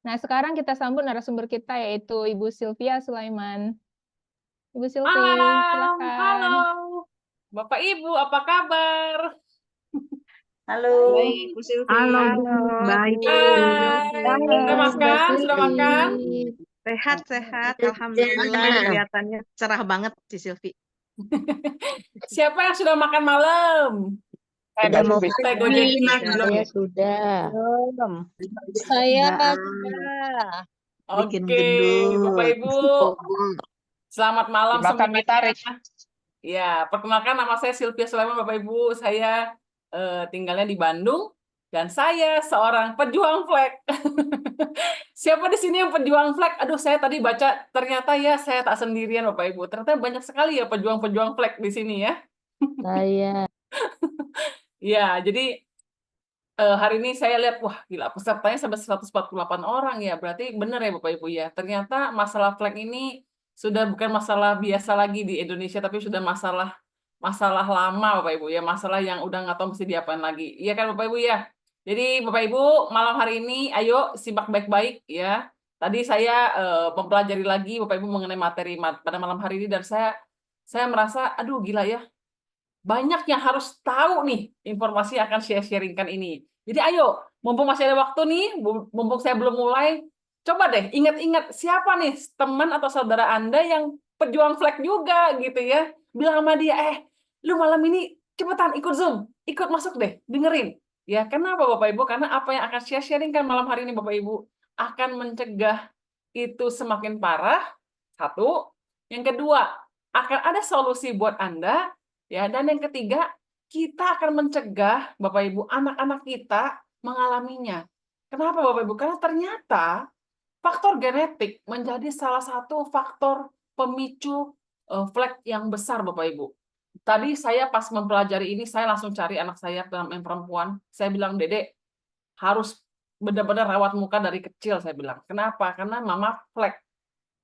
Nah, sekarang kita sambut narasumber kita yaitu Ibu Sylvia Sulaiman. Ibu Sylvi, Malam, halo, silakan. Bapak Ibu, apa kabar? Halo. Baik, Bu Silvi. Halo, Bu. Baik, Bu. Hai, sudah Halo, Mbak makan? Sudah Sylvi. makan? Sehat-sehat. Udah. Alhamdulillah, kelihatannya cerah banget si Silvi. Siapa yang sudah makan malam? Udah mau Saya pergi, gojekin Mas. belum Saya ya? sudah. Belum. Saya Sudah. bikin Oke, gendut. Bapak Ibu, selamat malam Dimakan semuanya. ditarik. Ya, perkenalkan nama saya Sylvia Sulaiman, Bapak Ibu. Saya tinggalnya di Bandung dan saya seorang pejuang flag. Siapa di sini yang pejuang flag? Aduh, saya tadi baca ternyata ya saya tak sendirian, Bapak Ibu. Ternyata banyak sekali ya pejuang-pejuang flag di sini ya. Saya. Ya, jadi hari ini saya lihat, wah gila pesertanya sampai 148 orang ya. Berarti benar ya Bapak Ibu ya. Ternyata masalah flag ini sudah bukan masalah biasa lagi di Indonesia, tapi sudah masalah lama Bapak Ibu ya. Masalah yang udah nggak tahu mesti diapain lagi. Iya kan Bapak Ibu ya? Jadi Bapak Ibu malam hari ini ayo simak baik-baik ya. Tadi saya mempelajari lagi Bapak Ibu mengenai materi pada malam hari ini dan saya merasa aduh gila ya. Banyak yang harus tahu nih informasi yang akan saya sharingkan ini. Jadi ayo, mumpung masih ada waktu nih, mumpung saya belum mulai, coba deh ingat-ingat siapa nih teman atau saudara Anda yang pejuang flag juga gitu ya. Bilang sama dia, lu malam ini cepetan ikut Zoom, ikut masuk deh, dengerin. Ya, kenapa Bapak Ibu? Karena apa yang akan saya sharingkan malam hari ini Bapak Ibu akan mencegah itu semakin parah. Satu, yang kedua, akan ada solusi buat Anda. Ya, dan yang ketiga, kita akan mencegah Bapak Ibu anak-anak kita mengalaminya. Kenapa Bapak Ibu? Karena ternyata faktor genetik menjadi salah satu faktor pemicu flag yang besar Bapak Ibu. Tadi saya pas mempelajari ini, saya langsung cari anak saya yang perempuan. Saya bilang, Dedek, harus benar-benar rawat muka dari kecil, saya bilang. Kenapa? Karena mama flag.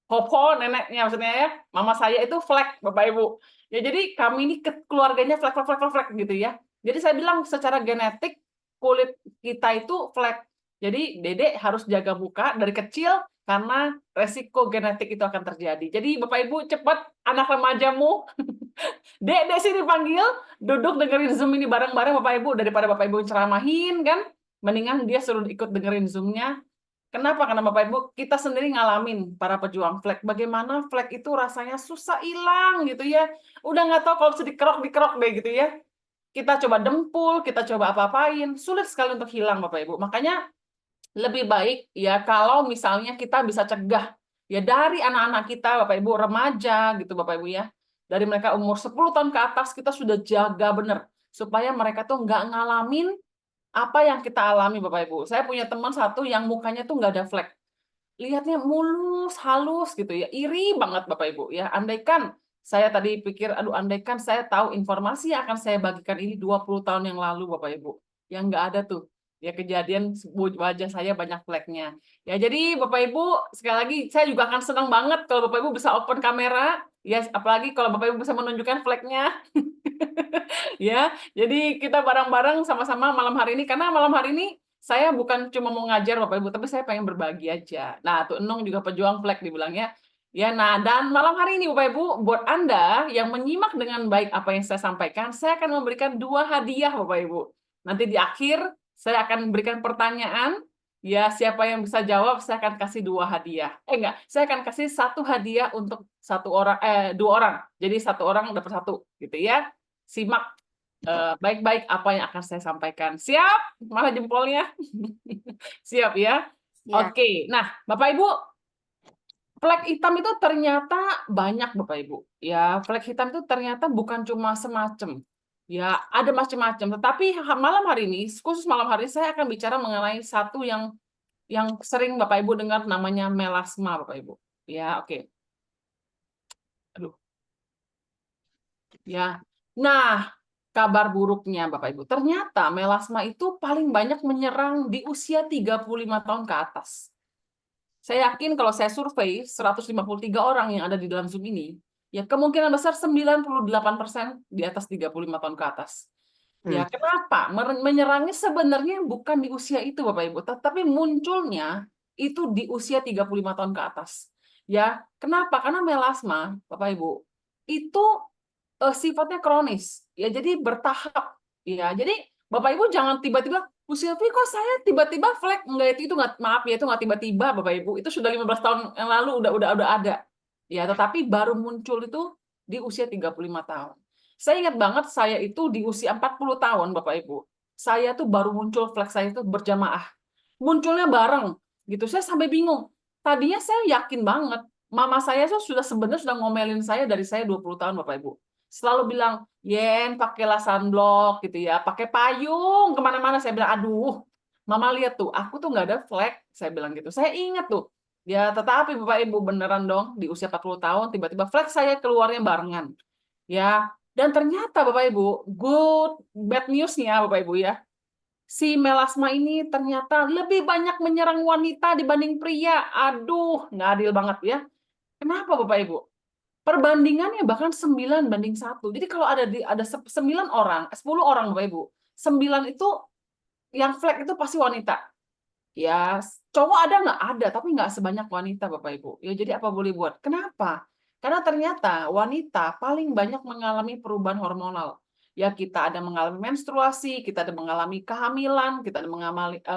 Popo neneknya maksudnya ya, mama saya itu flag Bapak Ibu. Ya jadi kami ini keluarganya flag gitu ya. Jadi saya bilang secara genetik kulit kita itu flag. Jadi Dedek harus jaga muka dari kecil karena resiko genetik itu akan terjadi. Jadi Bapak Ibu cepat anak remajamu, Dek sini panggil, duduk dengerin Zoom ini bareng-bareng Bapak Ibu daripada Bapak Ibu ceramahin kan, mendingan dia suruh ikut dengerin Zoom-nya. Kenapa? Karena Bapak Ibu, kita sendiri ngalamin para pejuang flag. Bagaimana flag itu rasanya susah hilang gitu ya. Udah nggak tahu kalau bisa dikerok deh gitu ya. Kita coba dempul, kita coba apa-apain, sulit sekali untuk hilang Bapak Ibu. Makanya lebih baik ya kalau misalnya kita bisa cegah ya dari anak-anak kita Bapak Ibu, remaja gitu Bapak Ibu ya. Dari mereka umur 10 tahun ke atas kita sudah jaga bener supaya mereka tuh nggak ngalamin apa yang kita alami Bapak Ibu. Saya punya teman satu yang mukanya tuh nggak ada flek. Lihatnya mulus, halus gitu ya. Iri banget Bapak Ibu ya. Andaikan saya tadi pikir, aduh andaikan saya tahu informasi yang akan saya bagikan ini 20 tahun yang lalu Bapak Ibu. Yang nggak ada tuh. Ya kejadian wajah saya banyak fleknya. Ya jadi Bapak Ibu, sekali lagi saya juga akan senang banget kalau Bapak Ibu bisa open kamera. Ya apalagi kalau Bapak Ibu bisa menunjukkan fleknya. Ya, jadi kita bareng-bareng sama-sama malam hari ini karena malam hari ini saya bukan cuma mau ngajar Bapak Ibu, tapi saya pengen berbagi aja. Nah, tuh Enung juga pejuang flag dibilangnya. Ya, nah dan malam hari ini Bapak Ibu, buat Anda yang menyimak dengan baik apa yang saya sampaikan, saya akan memberikan 2 hadiah Bapak Ibu. Nanti di akhir saya akan memberikan pertanyaan. Ya, siapa yang bisa jawab, saya akan kasih 2 hadiah. Enggak, saya akan kasih 1 hadiah untuk 2 orang. Jadi 1 orang dapat 1, gitu ya. Simak baik-baik apa yang akan saya sampaikan. Siap? Mana jempolnya? Siap ya? Ya. Oke. Nah, Bapak Ibu, flag hitam itu ternyata banyak Bapak Ibu. Ya, flag hitam itu ternyata bukan cuma semacam. Ya, ada macam-macam. Tetapi malam hari ini, khusus malam hari ini, saya akan bicara mengenai satu yang sering Bapak Ibu dengar namanya melasma Bapak Ibu. Ya, oke. Aduh. Ya. Nah, kabar buruknya Bapak Ibu, ternyata melasma itu paling banyak menyerang di usia 35 tahun ke atas. Saya yakin kalau saya survei 153 orang yang ada di dalam Zoom ini, ya kemungkinan besar 98% di atas 35 tahun ke atas. Ya, kenapa? Menyerangnya sebenarnya bukan di usia itu Bapak Ibu, tetapi munculnya itu di usia 35 tahun ke atas. Ya, kenapa? Karena melasma, Bapak Ibu, itu sifatnya kronis. Ya, jadi bertahap. Ya, jadi Bapak Ibu jangan tiba-tiba, Bu Silvi kok saya tiba-tiba flek? Enggak, itu nggak, maaf ya, itu nggak tiba-tiba Bapak Ibu. Itu sudah 15 tahun yang lalu udah ada. Ya, tetapi baru muncul itu di usia 35 tahun. Saya ingat banget saya itu di usia 40 tahun Bapak Ibu. Saya tuh baru muncul flek saya itu berjamaah. Munculnya bareng gitu. Saya sampai bingung. Tadinya saya yakin banget. Mama saya tuh sebenarnya sudah ngomelin saya dari saya 20 tahun Bapak Ibu. Selalu bilang, Yen, pakailah sunblock gitu ya, pakai payung kemana-mana. Saya bilang, aduh, Mama lihat tuh, aku tuh nggak ada flek. Saya bilang gitu. Saya ingat tuh. Ya, tetapi Bapak Ibu beneran dong, di usia 40 tahun, tiba-tiba flek saya keluarnya barengan. Ya, dan ternyata Bapak Ibu, bad news-nya Bapak Ibu ya, si melasma ini ternyata lebih banyak menyerang wanita dibanding pria. Aduh, nggak adil banget ya. Kenapa Bapak Ibu? Perbandingannya bahkan 9:1. Jadi kalau ada 9 orang, 10 orang Bapak Ibu, 9 itu yang flek itu pasti wanita. Ya, cowok ada nggak? Ada, tapi nggak sebanyak wanita Bapak Ibu. Ya, jadi apa boleh buat? Kenapa? Karena ternyata wanita paling banyak mengalami perubahan hormonal. Ya, kita ada mengalami menstruasi, kita ada mengalami kehamilan, kita ada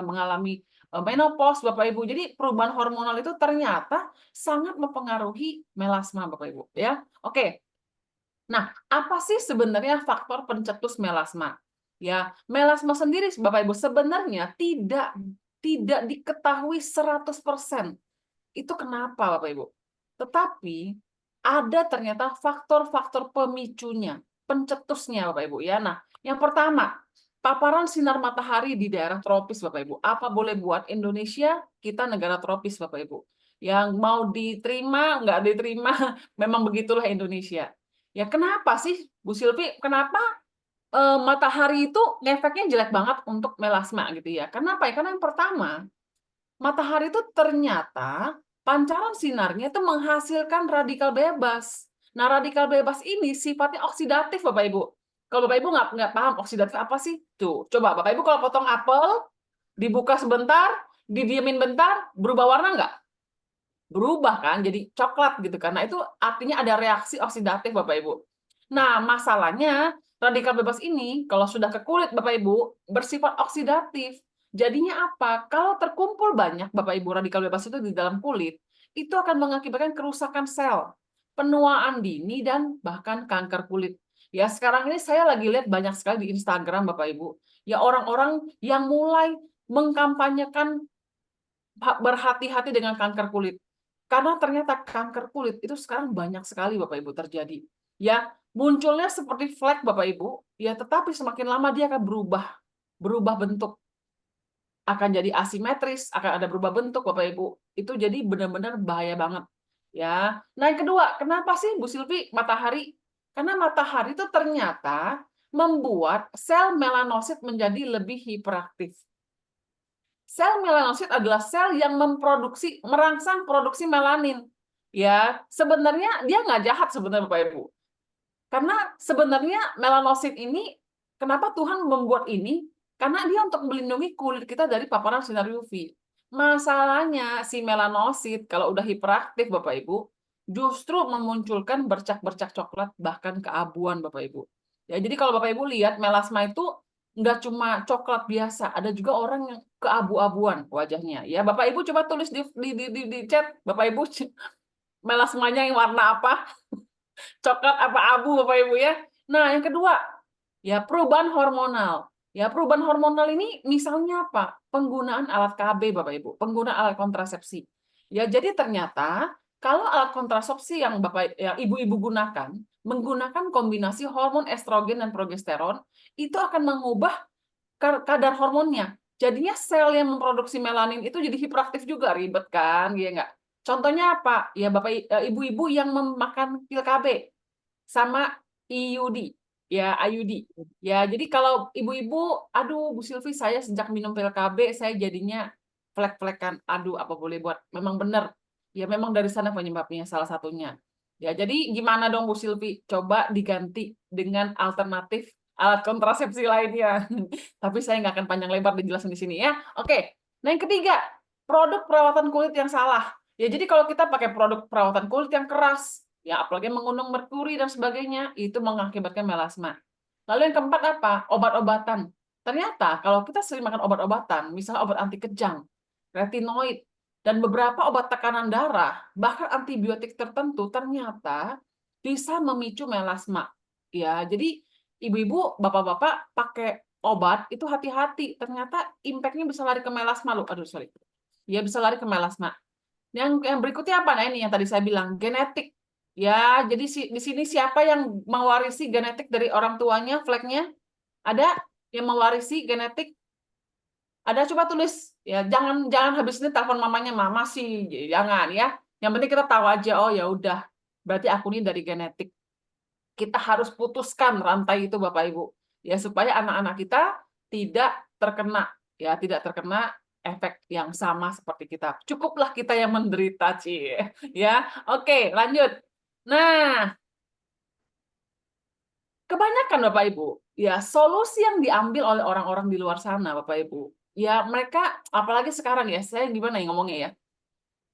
mengalami menopause Bapak Ibu. Jadi perubahan hormonal itu ternyata sangat mempengaruhi melasma Bapak Ibu ya. Oke. Nah, apa sih sebenarnya faktor pencetus melasma? Ya, melasma sendiri Bapak Ibu sebenarnya tidak diketahui 100%. Itu kenapa Bapak Ibu? Tetapi ada ternyata faktor-faktor pemicunya, pencetusnya Bapak Ibu ya. Nah, yang pertama, paparan sinar matahari di daerah tropis Bapak Ibu. Apa boleh buat Indonesia, kita negara tropis Bapak Ibu. Yang mau diterima, nggak diterima, memang begitulah Indonesia. Ya kenapa sih Bu Silvi, kenapa matahari itu ngefeknya jelek banget untuk melasma gitu ya? Kenapa ya? Karena yang pertama, matahari itu ternyata pancaran sinarnya itu menghasilkan radikal bebas. Nah, radikal bebas ini sifatnya oksidatif, Bapak Ibu. Kalau Bapak Ibu nggak paham oksidatif apa sih? Tuh, coba Bapak Ibu kalau potong apel, dibuka sebentar, didiemin bentar, berubah warna nggak? Berubah kan, jadi coklat gitu kan. Nah, itu artinya ada reaksi oksidatif, Bapak Ibu. Nah, masalahnya radikal bebas ini kalau sudah ke kulit Bapak Ibu bersifat oksidatif. Jadinya apa? Kalau terkumpul banyak Bapak Ibu radikal bebas itu di dalam kulit, itu akan mengakibatkan kerusakan sel, penuaan dini dan bahkan kanker kulit. Ya, sekarang ini saya lagi lihat banyak sekali di Instagram Bapak Ibu. Ya, orang-orang yang mulai mengkampanyekan berhati-hati dengan kanker kulit. Karena ternyata kanker kulit itu sekarang banyak sekali Bapak Ibu terjadi. Ya, munculnya seperti flek Bapak Ibu, ya tetapi semakin lama dia akan berubah bentuk. Akan jadi asimetris, akan ada berubah bentuk Bapak Ibu. Itu jadi benar-benar bahaya banget. Ya. Nah, yang kedua, kenapa sih Bu Silvi matahari? Karena matahari itu ternyata membuat sel melanosit menjadi lebih hiperaktif. Sel melanosit adalah sel yang merangsang produksi melanin. Ya, sebenarnya dia nggak jahat sebenarnya Bapak Ibu. Karena sebenarnya melanosit ini, kenapa Tuhan membuat ini? Karena dia untuk melindungi kulit kita dari paparan sinar UV. Masalahnya si melanosit kalau udah hiperaktif Bapak Ibu, justru memunculkan bercak-bercak coklat bahkan keabuan Bapak Ibu. Ya, jadi kalau Bapak Ibu lihat melasma itu nggak cuma coklat biasa, ada juga orang yang keabu-abuan wajahnya. Ya, Bapak Ibu coba tulis di chat, Bapak Ibu melasmanya yang warna apa? Coklat apa abu Bapak Ibu ya. Nah, yang kedua, ya perubahan hormonal. Ya, perubahan hormonal ini misalnya apa? Penggunaan alat KB Bapak Ibu, penggunaan alat kontrasepsi. Ya, jadi ternyata kalau alat kontrasepsi yang ibu-ibu gunakan, menggunakan kombinasi hormon estrogen dan progesteron, itu akan mengubah kadar hormonnya. Jadinya sel yang memproduksi melanin itu jadi hiperaktif juga, ribet kan, ya enggak? Contohnya apa? Ya Bapak Ibu-ibu yang memakan pil KB sama IUD, ya IUD. Ya, jadi kalau ibu-ibu, aduh Bu Silvi saya sejak minum pil KB saya jadinya flek-flekan. Aduh, apa boleh buat? Memang benar. Ya memang dari sana penyebabnya salah satunya. Ya, jadi gimana dong Bu Silvi? Coba diganti dengan alternatif alat kontrasepsi lainnya. Tapi saya nggak akan panjang lebar dijelasin di sini ya. Oke. Nah, yang ketiga, produk perawatan kulit yang salah. Ya, jadi kalau kita pakai produk perawatan kulit yang keras, ya apalagi mengandung merkuri dan sebagainya, itu mengakibatkan melasma. Lalu yang keempat apa? Obat-obatan. Ternyata kalau kita sering makan obat-obatan, misalnya obat anti kejang, retinoid, dan beberapa obat tekanan darah, bahkan antibiotik tertentu ternyata bisa memicu melasma. Ya, jadi ibu-ibu, bapak-bapak pakai obat itu hati-hati. Ternyata impact-nya bisa lari ke melasma loh. Aduh, sorry. Ya, bisa lari ke melasma. Yang berikutnya apa? Nah, ini yang tadi saya bilang, genetik. Ya, jadi di sini siapa yang mewarisi genetik dari orang tuanya, fleknya? Ada yang mewarisi genetik? Ada, coba tulis ya, jangan habis ini telepon mamanya, mama sih jangan ya. Yang penting kita tahu aja, oh ya udah, berarti aku ini dari genetik. Kita harus putuskan rantai itu Bapak Ibu ya, supaya anak-anak kita tidak terkena efek yang sama seperti kita. Cukuplah kita yang menderita, ya. Oke, lanjut. Nah, kebanyakan Bapak Ibu, ya solusi yang diambil oleh orang-orang di luar sana Bapak Ibu, ya mereka, apalagi sekarang ya, saya gimana ya ngomongnya ya.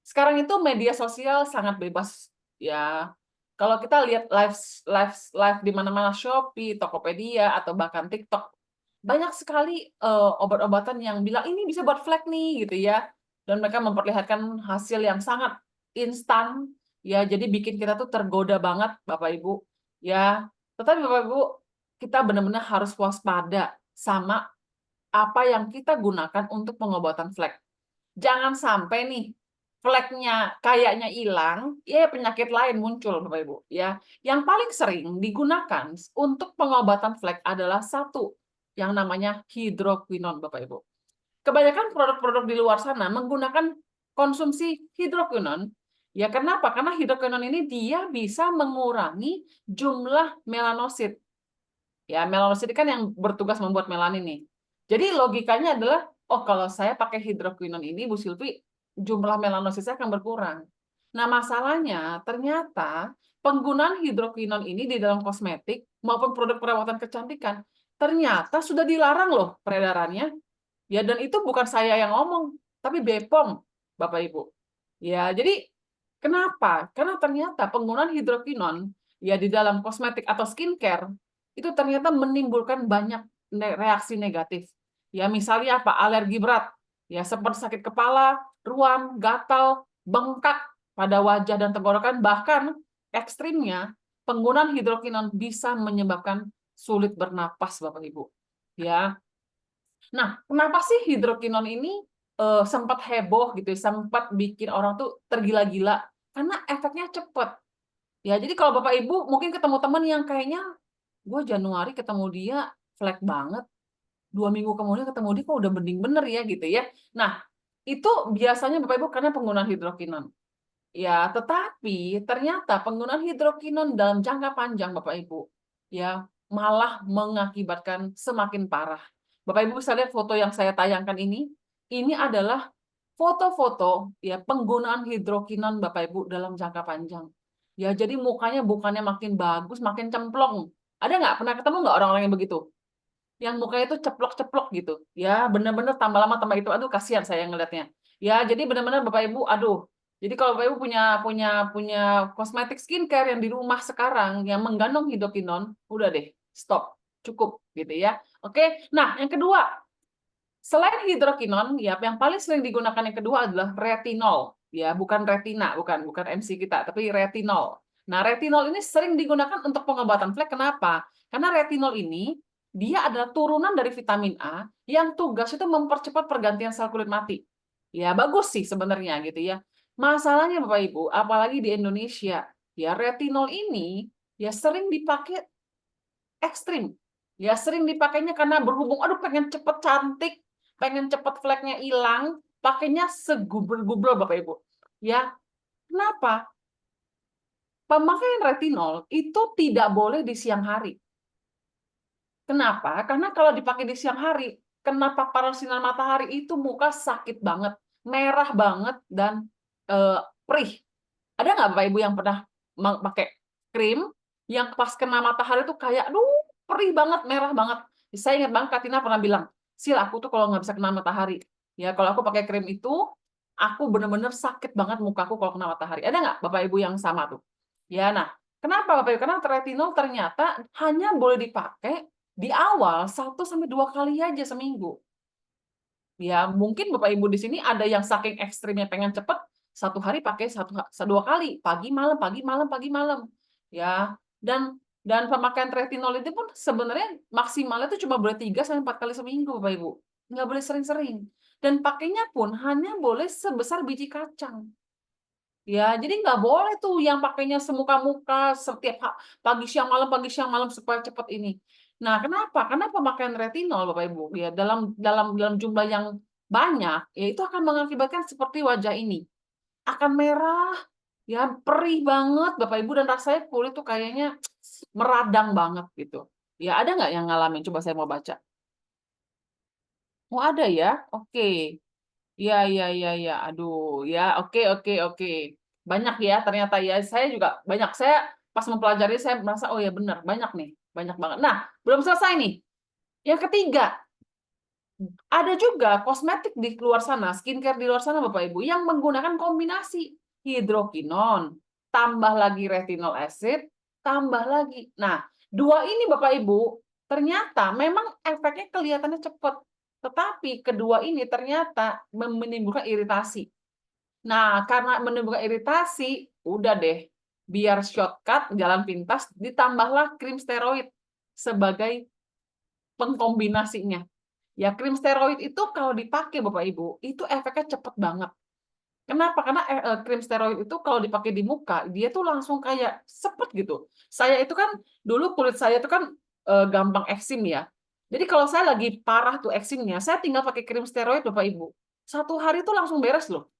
Sekarang itu media sosial sangat bebas ya. Kalau kita lihat live di mana-mana, Shopee, Tokopedia, atau bahkan TikTok, banyak sekali obat-obatan yang bilang ini bisa buat flek nih gitu ya. Dan mereka memperlihatkan hasil yang sangat instan ya, jadi bikin kita tuh tergoda banget Bapak Ibu ya. Tetapi Bapak Ibu, kita benar-benar harus waspada sama apa yang kita gunakan untuk pengobatan flek. Jangan sampai nih fleknya kayaknya hilang, ya penyakit lain muncul Bapak Ibu ya. Yang paling sering digunakan untuk pengobatan flek adalah satu yang namanya hidroquinon Bapak Ibu. Kebanyakan produk-produk di luar sana menggunakan konsumsi hidroquinon. Ya kenapa? Karena hidroquinon ini dia bisa mengurangi jumlah melanosit. Ya, melanosit kan yang bertugas membuat melanin nih. Jadi logikanya adalah, oh kalau saya pakai hidroquinon ini, Bu Silvi, jumlah melanosit saya akan berkurang. Nah, masalahnya ternyata penggunaan hidroquinon ini di dalam kosmetik maupun produk perawatan kecantikan ternyata sudah dilarang loh peredarannya. Ya, dan itu bukan saya yang ngomong, tapi BPOM, Bapak Ibu. Ya, jadi kenapa? Karena ternyata penggunaan hidroquinon ya di dalam kosmetik atau skincare itu ternyata menimbulkan banyak reaksi negatif. Ya, misalnya apa? Alergi berat. Ya, seperti sakit kepala, ruam, gatal, bengkak pada wajah dan tenggorokan, bahkan ekstrimnya penggunaan hidroquinon bisa menyebabkan sulit bernapas, Bapak Ibu. Ya. Nah, kenapa sih hidroquinon ini sempat heboh gitu, sempat bikin orang tuh tergila-gila? Karena efeknya cepat. Ya, jadi kalau Bapak Ibu mungkin ketemu teman yang kayaknya gue Januari ketemu dia flek banget, 2 minggu kemudian ketemu dia kok udah bening bener ya gitu ya. Nah, itu biasanya Bapak Ibu karena penggunaan hidroquinon. Ya, tetapi ternyata penggunaan hidroquinon dalam jangka panjang Bapak Ibu ya malah mengakibatkan semakin parah. Bapak Ibu bisa lihat foto yang saya tayangkan ini adalah foto-foto ya penggunaan hidroquinon Bapak Ibu dalam jangka panjang. Ya, jadi mukanya bukannya makin bagus, makin cemplong. Ada nggak? Pernah ketemu nggak orang-orang yang begitu? Yang mukanya itu ceplok-ceplok gitu. Ya, benar-benar tambah lama tambah itu. Aduh, kasihan saya ngelihatnya. Ya, jadi benar-benar Bapak Ibu, aduh. Jadi kalau Bapak Ibu punya kosmetik skincare yang di rumah sekarang yang mengandung hidroquinon, udah deh, stop. Cukup gitu ya. Oke. Nah, yang kedua, selain hidroquinon, ya yang paling sering digunakan yang kedua adalah retinol. Ya, bukan retina, bukan MC kita, tapi retinol. Nah, retinol ini sering digunakan untuk pengobatan flek. Kenapa? Karena retinol ini dia adalah turunan dari vitamin A yang tugas itu mempercepat pergantian sel kulit mati. Ya, bagus sih sebenarnya gitu ya. Masalahnya Bapak Ibu, apalagi di Indonesia, ya retinol ini ya sering dipakai ekstrim. Ya sering dipakainya karena berhubung, aduh pengen cepet cantik, pengen cepet fleknya hilang, pakainya segubel-gubel Bapak Ibu. Ya, kenapa? Pemakaian retinol itu tidak boleh di siang hari. Kenapa? Karena kalau dipakai di siang hari, kena paparan sinar matahari itu muka sakit banget, merah banget, dan perih. Ada nggak Bapak Ibu yang pernah pakai krim yang pas kena matahari tuh kayak, aduh, perih banget, merah banget. Saya ingat banget Katina pernah bilang, Sil, aku tuh kalau nggak bisa kena matahari, ya kalau aku pakai krim itu, aku bener-bener sakit banget mukaku kalau kena matahari. Ada nggak Bapak Ibu yang sama tuh? Ya, nah, kenapa Bapak Ibu? Karena retinol ternyata hanya boleh dipakai di awal 1-2 kali aja seminggu. Ya, mungkin Bapak Ibu di sini ada yang saking ekstrimnya pengen cepet, 1 hari pakai 2 kali, pagi malam, pagi malam, pagi malam. Ya, dan pemakaian retinol itu pun sebenarnya maksimalnya itu cuma boleh 3-4 kali seminggu, Bapak Ibu. Nggak boleh sering-sering. Dan pakainya pun hanya boleh sebesar biji kacang. Ya, jadi nggak boleh tuh yang pakainya semuka-muka setiap pagi siang malam supaya cepat ini. Nah, kenapa? Karena pemakaian retinol Bapak Ibu ya dalam jumlah yang banyak, ya itu akan mengakibatkan seperti wajah ini. Akan merah, ya perih banget Bapak Ibu dan rasanya kulit tuh kayaknya meradang banget gitu. Ya, ada nggak yang ngalamin? Coba saya mau baca. Oh, ada ya? Oke. Iya, iya, iya, iya. Aduh, ya, oke, oke, oke. Banyak ya ternyata ya. Saya juga banyak. Saya pas mempelajari saya merasa oh ya benar, banyak nih, banyak banget. Nah, belum selesai nih. Yang ketiga, ada juga kosmetik di luar sana, skincare di luar sana Bapak Ibu yang menggunakan kombinasi hidrokinon, tambah lagi retinol acid, tambah lagi. Nah, dua ini Bapak Ibu ternyata memang efeknya kelihatannya cepat. Tetapi kedua ini ternyata menimbulkan iritasi. Nah, karena menimbulkan iritasi, udah deh, biar shortcut, jalan pintas, ditambahlah krim steroid sebagai pengkombinasinya. Ya, krim steroid itu kalau dipakai Bapak Ibu, itu efeknya cepet banget. Kenapa? Karena krim steroid itu kalau dipakai di muka, dia tuh langsung kayak sepet gitu. Saya itu kan, dulu kulit saya itu kan gampang eksim ya. Jadi kalau saya lagi parah tuh eksimnya, saya tinggal pakai krim steroid Bapak Ibu. 1 hari itu langsung beres loh.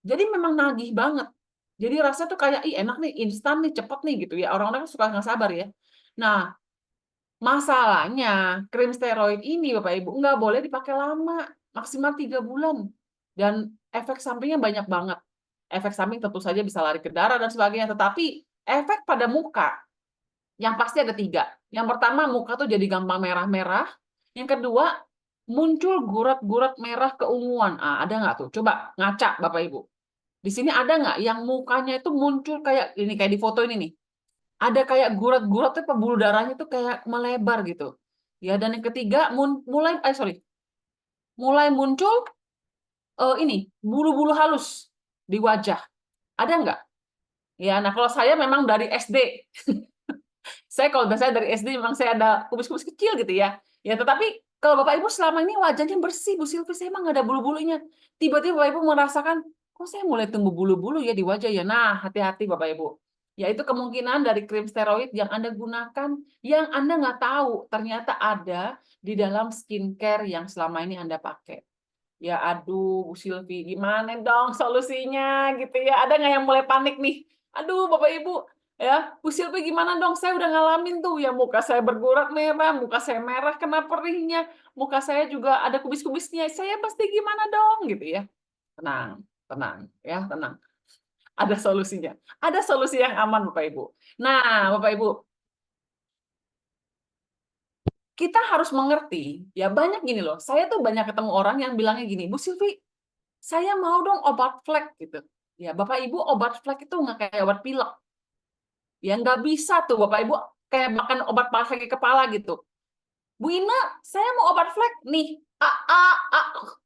Jadi memang nagih banget. Jadi rasanya tuh kayak, ih enak nih, instan nih, cepet nih gitu ya. Orang-orang kan suka nggak sabar ya. Nah, masalahnya krim steroid ini Bapak Ibu nggak boleh dipakai lama, maksimal 3 bulan. Dan efek sampingnya banyak banget. Efek samping tentu saja bisa lari ke darah dan sebagainya, tetapi efek pada muka yang pasti ada 3. Yang pertama, muka tuh jadi gampang merah-merah. Yang kedua, muncul gurat-gurat merah keunguan. Ah, ada nggak tuh? Coba ngaca Bapak Ibu. Di sini ada nggak yang mukanya itu muncul kayak ini, kayak di foto ini nih. Ada kayak gurat-gurat tuh pembuluh darahnya tuh kayak melebar gitu. Ya, dan yang ketiga mulai muncul ini bulu-bulu halus di wajah. Ada nggak? Ya, nah kalau saya memang dari SD. Kalau saya dari SD memang saya ada kubis-kubis kecil gitu ya. Ya, tetapi kalau Bapak Ibu selama ini wajahnya bersih, Bu Silvi, saya emang nggak ada bulu-bulunya. Tiba-tiba Bapak Ibu merasakan, kok saya mulai tumbuh bulu-bulu ya di wajah ya. Nah, hati-hati Bapak Ibu. Yaitu kemungkinan dari krim steroid yang Anda gunakan, yang Anda nggak tahu ternyata ada di dalam skincare yang selama ini Anda pakai. Ya aduh, Bu Silvi, gimana dong solusinya gitu ya? Ada nggak yang mulai panik nih? Aduh, Bapak Ibu, ya, Bu Silvi gimana dong? Saya udah ngalamin tuh ya, muka saya bergurat merah, muka saya merah kena perihnya, muka saya juga ada kubis-kubisnya. Saya pasti gimana dong gitu ya? Tenang, tenang ya, tenang. Ada solusinya. Ada solusi yang aman Bapak Ibu. Nah, Bapak Ibu, kita harus mengerti, ya banyak gini loh. Saya tuh banyak ketemu orang yang bilangnya gini, Bu Silvi, saya mau dong obat flek gitu. Ya, Bapak Ibu, obat flek itu nggak kayak obat pilek. Ya, nggak bisa tuh Bapak Ibu kayak makan obat sakit kepala gitu. Bu Ina, saya mau obat flek nih.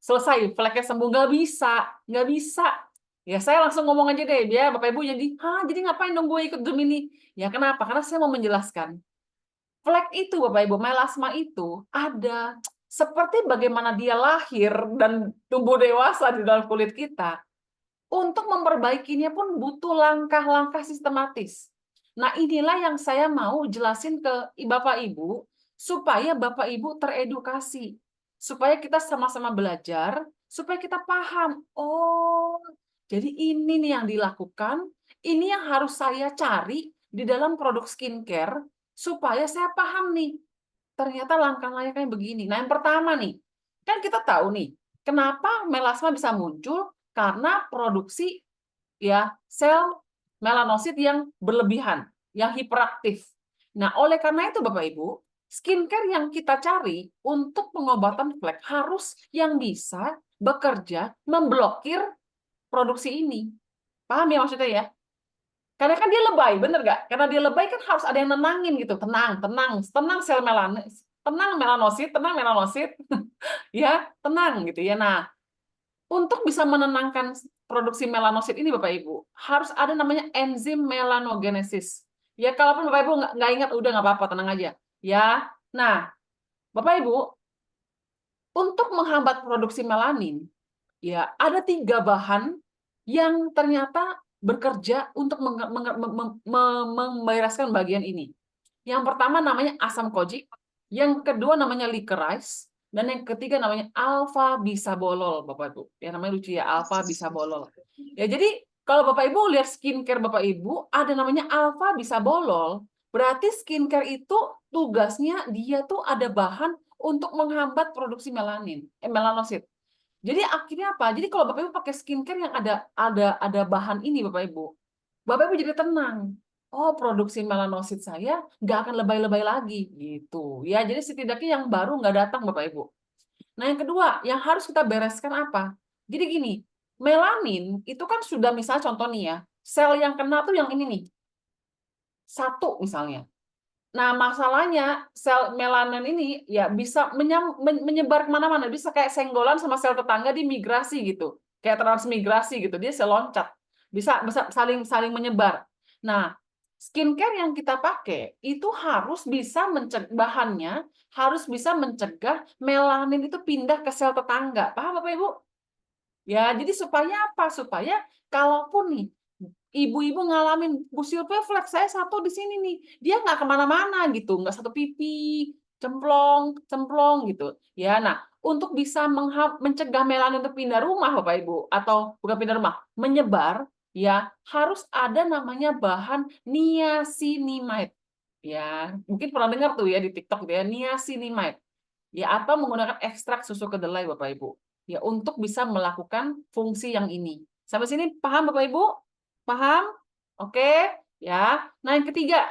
Selesai, fleknya sembuh. Nggak bisa, nggak bisa. Ya, saya langsung ngomong aja deh, ya Bapak Ibu jadi ngapain dong gue ikut Gemini? Ya, kenapa? Karena saya mau menjelaskan. Flek itu, Bapak Ibu, melasma itu ada seperti bagaimana dia lahir dan tumbuh dewasa di dalam kulit kita. Untuk memperbaikinya pun butuh langkah-langkah sistematis. Nah, inilah yang saya mau jelasin ke Bapak Ibu, supaya Bapak Ibu teredukasi. Supaya kita sama-sama belajar, supaya kita paham. Oh, jadi ini nih yang dilakukan, ini yang harus saya cari di dalam produk skincare, supaya saya paham nih. Ternyata langkah-langkahnya begini. Nah, yang pertama nih, kan kita tahu nih, kenapa melasma bisa muncul? Karena produksi ya sel melanosit yang berlebihan, yang hiperaktif. Nah, oleh karena itu Bapak Ibu, skincare yang kita cari untuk pengobatan flek harus yang bisa bekerja memblokir produksi ini. Paham ya maksudnya ya? Karena kan dia lebay, bener nggak? Karena dia lebay kan harus ada yang nenangin gitu. Tenang, tenang, tenang sel melanosit, tenang melanosit, tenang melanosit. Ya, tenang gitu ya. Nah, untuk bisa menenangkan produksi melanosit ini Bapak Ibu, harus ada namanya enzim melanogenesis. Ya, kalaupun Bapak Ibu nggak ingat, udah nggak apa-apa, tenang aja. Ya, nah, Bapak Ibu, untuk menghambat produksi melanin, ya ada 3 bahan yang ternyata bekerja untuk membereskan bagian ini. Yang pertama namanya asam kojik, yang kedua namanya licorice, dan yang ketiga namanya alfa bisabolol, Bapak Ibu. Ya namanya lucu ya, alfa bisabolol. Ya jadi kalau Bapak Ibu lihat skincare Bapak Ibu ada namanya alfa bisabolol, berarti skincare itu tugasnya dia tuh ada bahan untuk menghambat produksi melanosit. Jadi akhirnya apa? Jadi kalau Bapak Ibu pakai skincare yang ada bahan ini Bapak Ibu jadi tenang. Oh, produksi melanosit saya nggak akan lebay-lebay lagi gitu. Ya, jadi setidaknya yang baru nggak datang Bapak Ibu. Nah, yang kedua, yang harus kita bereskan apa? Jadi gini, melanin itu kan sudah misalnya contoh nih ya, sel yang kena tuh yang ini nih. 1 misalnya. Nah, masalahnya sel melanin ini ya bisa menyebar kemana-mana, bisa kayak senggolan sama sel tetangga di migrasi gitu, kayak transmigrasi gitu, dia seloncat, bisa saling menyebar. Nah, skincare yang kita pakai itu harus bisa mencegah bahannya, harus bisa mencegah melanin itu pindah ke sel tetangga. Paham Bapak Ibu? Ya, jadi supaya apa? Supaya kalaupun nih ibu-ibu ngalamin busil refleks saya 1 di sini nih, dia nggak kemana-mana gitu, nggak 1 pipi, cemplong gitu. Ya, nah untuk bisa mencegah melanin untuk pindah rumah Bapak Ibu, atau bukan pindah rumah, menyebar, ya harus ada namanya bahan niacinamide. Ya, mungkin pernah dengar tuh ya di TikTok ya, niacinamide. Ya, atau menggunakan ekstrak susu kedelai Bapak Ibu. Ya, untuk bisa melakukan fungsi yang ini. Sampai sini paham Bapak Ibu? Paham? Oke, ya. Nah, yang ketiga,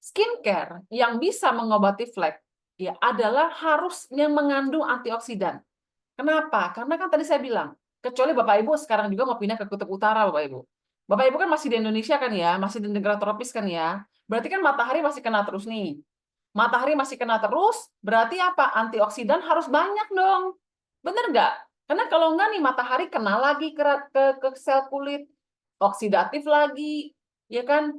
skincare yang bisa mengobati flek ya adalah harusnya mengandung antioksidan. Kenapa? Karena kan tadi saya bilang, kecuali Bapak Ibu sekarang juga mau pindah ke kutub utara Bapak Ibu. Bapak Ibu kan masih di Indonesia kan ya, masih di negara tropis kan ya. Berarti kan matahari masih kena terus nih. Matahari masih kena terus, berarti apa? Antioksidan harus banyak dong. Bener nggak? Karena kalau nggak nih matahari kena lagi ke sel kulit, oksidatif lagi, ya kan?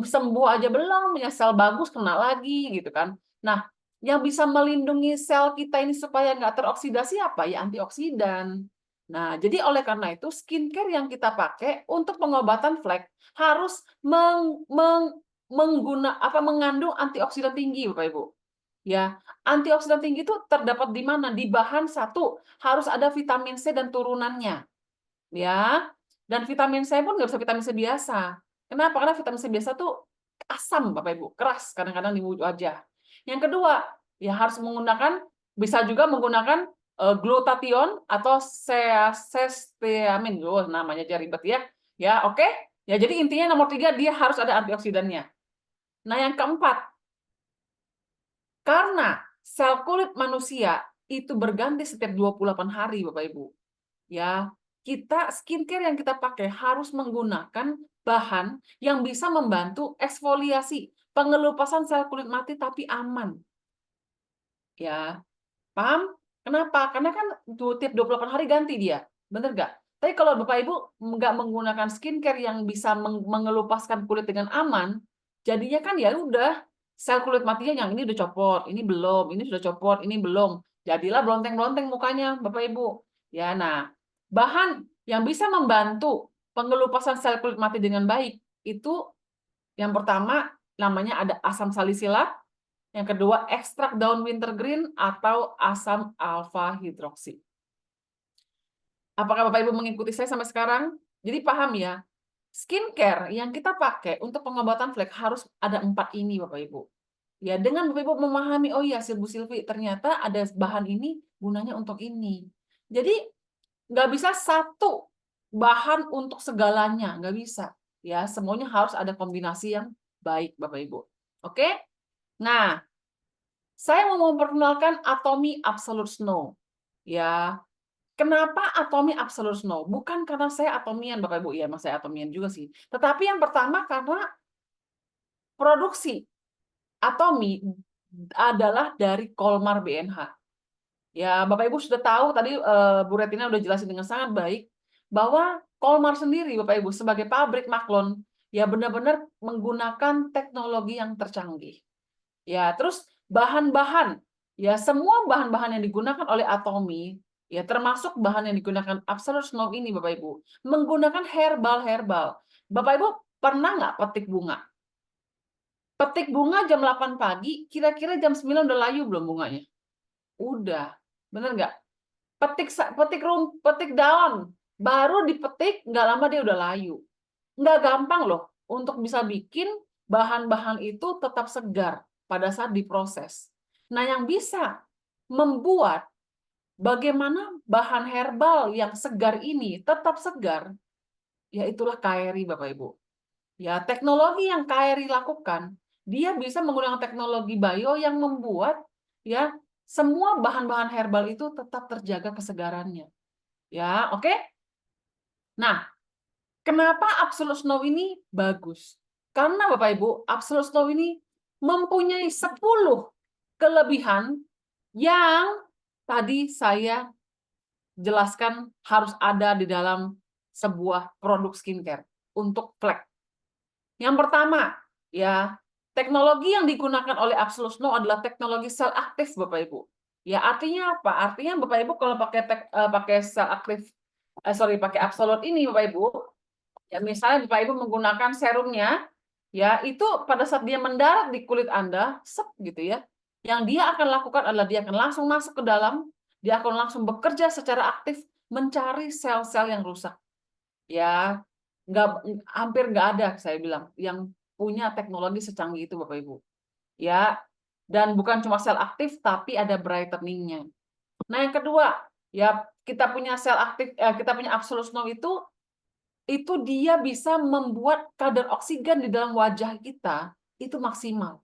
Sembuh aja belum, punya sel bagus kena lagi gitu kan. Nah, yang bisa melindungi sel kita ini supaya nggak teroksidasi apa? Ya antioksidan. Nah, jadi oleh karena itu skincare yang kita pakai untuk pengobatan flek harus mengandung antioksidan tinggi Bapak Ibu. Ya, antioksidan tinggi itu terdapat di mana? Di bahan 1 harus ada vitamin C dan turunannya. Ya. Dan vitamin C pun nggak bisa vitamin C biasa. Kenapa? Karena vitamin C biasa tuh asam Bapak Ibu, keras kadang-kadang di wajah. Yang kedua, ya harus bisa juga menggunakan glutathione atau zeaxanthin. Namanya aja ribet ya. Ya, oke. Ya, jadi intinya nomor 3 dia harus ada antioksidannya. Nah, yang keempat, karena sel kulit manusia itu berganti setiap 28 hari, Bapak Ibu. Ya, skincare yang kita pakai harus menggunakan bahan yang bisa membantu eksfoliasi, pengelupasan sel kulit mati tapi aman. Ya, paham? Kenapa? Karena kan tiap 28 hari ganti dia. Bener nggak? Tapi kalau Bapak Ibu nggak menggunakan skincare yang bisa mengelupaskan kulit dengan aman, jadinya kan ya udah sel kulit matinya yang ini udah copot, ini belum, ini sudah copot, ini belum. Jadilah blonteng-blonteng mukanya, Bapak Ibu. Ya, nah, bahan yang bisa membantu pengelupasan sel kulit mati dengan baik itu yang pertama namanya ada asam salisilat, yang kedua ekstrak daun wintergreen atau asam alfa hidroksi. Apakah Bapak Ibu mengikuti saya sampai sekarang? Jadi paham ya, skincare yang kita pakai untuk pengobatan flek harus ada 4 ini Bapak Ibu. Ya, dengan Bapak Ibu memahami, oh iya Bu Silvi, ternyata ada bahan ini gunanya untuk ini. Jadi nggak bisa 1 bahan untuk segalanya, nggak bisa. Ya, semuanya harus ada kombinasi yang baik Bapak Ibu. Oke? Nah, saya mau memperkenalkan Atomy Absolute Snow. Ya, Kenapa atomi absolute snow? Bukan karena saya atomian, Bapak Ibu. Ya, emang saya atomian juga sih. Tetapi yang pertama karena produksi atomi adalah dari Kolmar BNH. Ya, Bapak Ibu sudah tahu tadi Bu Retina udah jelasin dengan sangat baik bahwa Kolmar sendiri Bapak Ibu sebagai pabrik maklon ya benar-benar menggunakan teknologi yang tercanggih. Ya, terus bahan-bahan ya semua bahan-bahan yang digunakan oleh atomi ya termasuk bahan yang digunakan absolute snow ini Bapak Ibu menggunakan herbal. Bapak Ibu pernah nggak petik bunga? Petik bunga jam 8 pagi, kira-kira jam 9 udah layu belum bunganya? Udah. Bener nggak? Petik daun, baru dipetik, nggak lama dia udah layu. Nggak gampang loh untuk bisa bikin bahan-bahan itu tetap segar pada saat diproses. Nah, yang bisa membuat bagaimana bahan herbal yang segar ini tetap segar, ya itulah KRI Bapak Ibu. Ya, teknologi yang KRI lakukan, dia bisa menggunakan teknologi bio yang membuat ya semua bahan-bahan herbal itu tetap terjaga kesegarannya. Ya, oke? Nah, kenapa Absolute Snow ini bagus? Karena Bapak Ibu, Absolute Snow ini mempunyai 10 kelebihan yang tadi saya jelaskan harus ada di dalam sebuah produk skincare untuk flek. Yang pertama, ya, teknologi yang digunakan oleh Absolute Snow adalah teknologi sel aktif, Bapak Ibu. Ya, artinya apa? Artinya Bapak Ibu kalau pakai sel aktif, pakai Absolute ini, Bapak Ibu, ya misalnya Bapak Ibu menggunakan serumnya, ya itu pada saat dia mendarat di kulit Anda, gitu ya, yang dia akan lakukan adalah dia akan langsung masuk ke dalam, dia akan langsung bekerja secara aktif mencari sel-sel yang rusak. Ya, hampir nggak ada saya bilang yang punya teknologi secanggih itu Bapak Ibu. Ya, dan bukan cuma sel aktif tapi ada brightening-nya. Nah, yang kedua, ya kita punya sel aktif, kita punya Absolute Snow itu dia bisa membuat kadar oksigen di dalam wajah kita itu maksimal.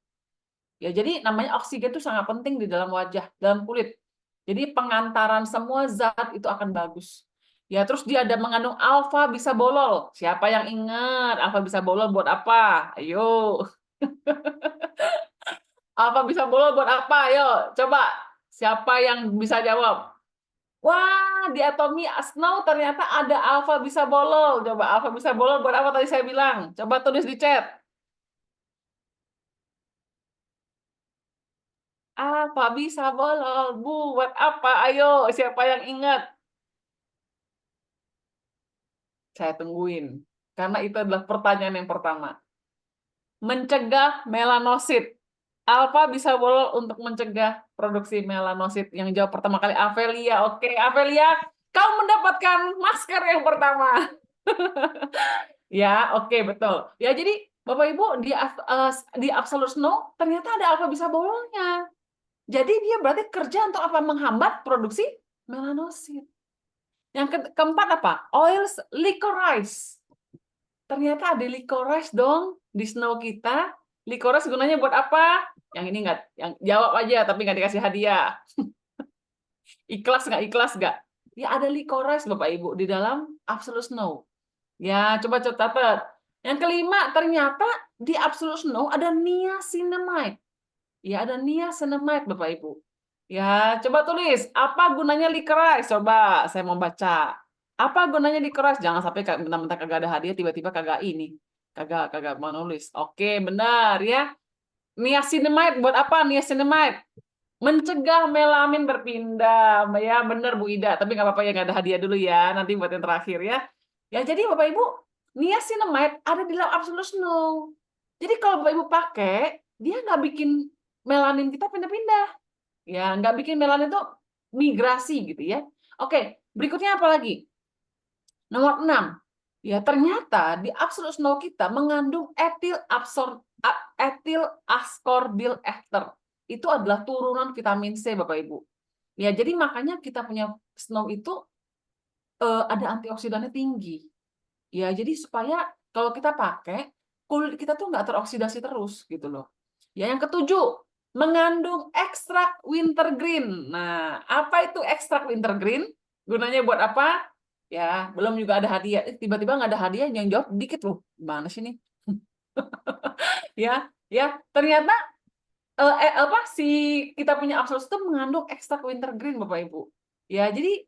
Ya, jadi namanya oksigen itu sangat penting di dalam wajah, dalam kulit. Jadi pengantaran semua zat itu akan bagus. Ya, terus dia ada mengandung alfa bisa bolol. Siapa yang ingat alfa bisa bolol buat apa? Ayo. Alfa bisa bolol buat apa? Ayo, coba. Siapa yang bisa jawab? Wah, di atomi snow ternyata ada alfa bisa bolol. Coba alfa bisa bolol buat apa tadi saya bilang? Coba tulis di chat. Alfa bisa bolol. Buat apa? Ayo, siapa yang ingat? Saya tungguin. Karena itu adalah pertanyaan yang pertama. Mencegah melanosit. Alfa bisa bolol untuk mencegah produksi melanosit. Yang jawab pertama kali Avelia. Oke, Avelia, kau mendapatkan masker yang pertama. Ya, oke, betul. Ya, jadi Bapak Ibu di Absolute Snow ternyata ada alfa bisa bololnya. Jadi dia berarti kerja untuk apa? Menghambat produksi melanosit. Yang keempat apa? Oils licorice. Ternyata ada licorice dong di snow kita. Licorice gunanya buat apa? Yang ini enggak, yang jawab aja tapi nggak dikasih hadiah. Ikhlas nggak? Ya ada licorice Bapak Ibu di dalam Absolute Snow. Ya, coba catat. Yang kelima, ternyata di Absolute Snow ada niacinamide. Ya, ada niacinamide Bapak Ibu. Ya, coba tulis, apa gunanya licorice? Coba, saya mau baca. Apa gunanya licorice? Jangan sampai mentah-mentah kagak ada hadiah, tiba-tiba kagak ini. Kagak mau nulis. Oke, benar ya. Niacinamide buat apa niacinamide? Mencegah melamin berpindah. Ya, benar Bu Ida. Tapi nggak apa-apa ya, nggak ada hadiah dulu ya. Nanti buat yang terakhir ya. Ya, jadi Bapak Ibu, niacinamide ada di dalam Absolute Snow. Jadi kalau Bapak Ibu pakai, dia nggak bikin melanin kita pindah-pindah. Ya, nggak bikin melanin itu migrasi gitu ya. Oke, berikutnya apa lagi? Nomor 6. Ya, ternyata di Absolute Snow kita mengandung etil ascorbyl ester. Itu adalah turunan vitamin C, Bapak Ibu. Ya, jadi makanya kita punya snow itu ada antioksidannya tinggi. Ya, jadi supaya kalau kita pakai, kulit kita tuh nggak teroksidasi terus gitu loh. Ya, yang ketujuh, mengandung ekstrak wintergreen. Nah, apa itu ekstrak wintergreen? Gunanya buat apa? Ya, belum juga ada hadiah. Tiba-tiba nggak ada hadiah, yang jawab dikit loh. Gimana sih nih? Ya, ya. Ternyata apa si kita punya Absolut itu mengandung ekstrak wintergreen Bapak Ibu. Ya, jadi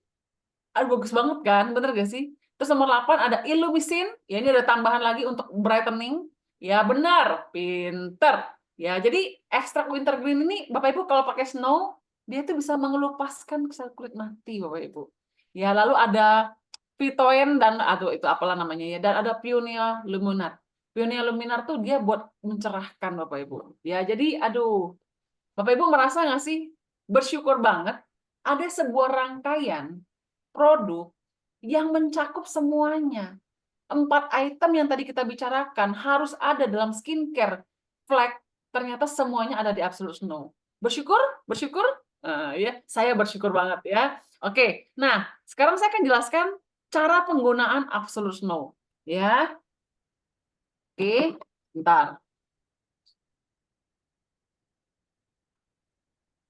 bagus banget kan, bener gak sih? Terus nomor 8 ada Illumisin, ya ini ada tambahan lagi untuk brightening. Ya benar, pinter. Ya, jadi ekstrak wintergreen ini Bapak Ibu kalau pakai snow, dia tuh bisa mengelupaskan sel kulit mati Bapak Ibu. Ya, lalu ada Phytoen dan aduh itu apalah namanya ya, dan ada Peonia luminat. Peonia luminat tuh dia buat mencerahkan Bapak Ibu. Ya, jadi aduh, Bapak Ibu merasa nggak sih bersyukur banget ada sebuah rangkaian produk yang mencakup semuanya. 4 item yang tadi kita bicarakan harus ada dalam skincare flag. Ternyata semuanya ada di Absolut Snow. Bersyukur? Bersyukur? Ya, saya bersyukur banget ya. Oke, nah sekarang saya akan jelaskan cara penggunaan Absolut Snow. Ya, oke, bentar.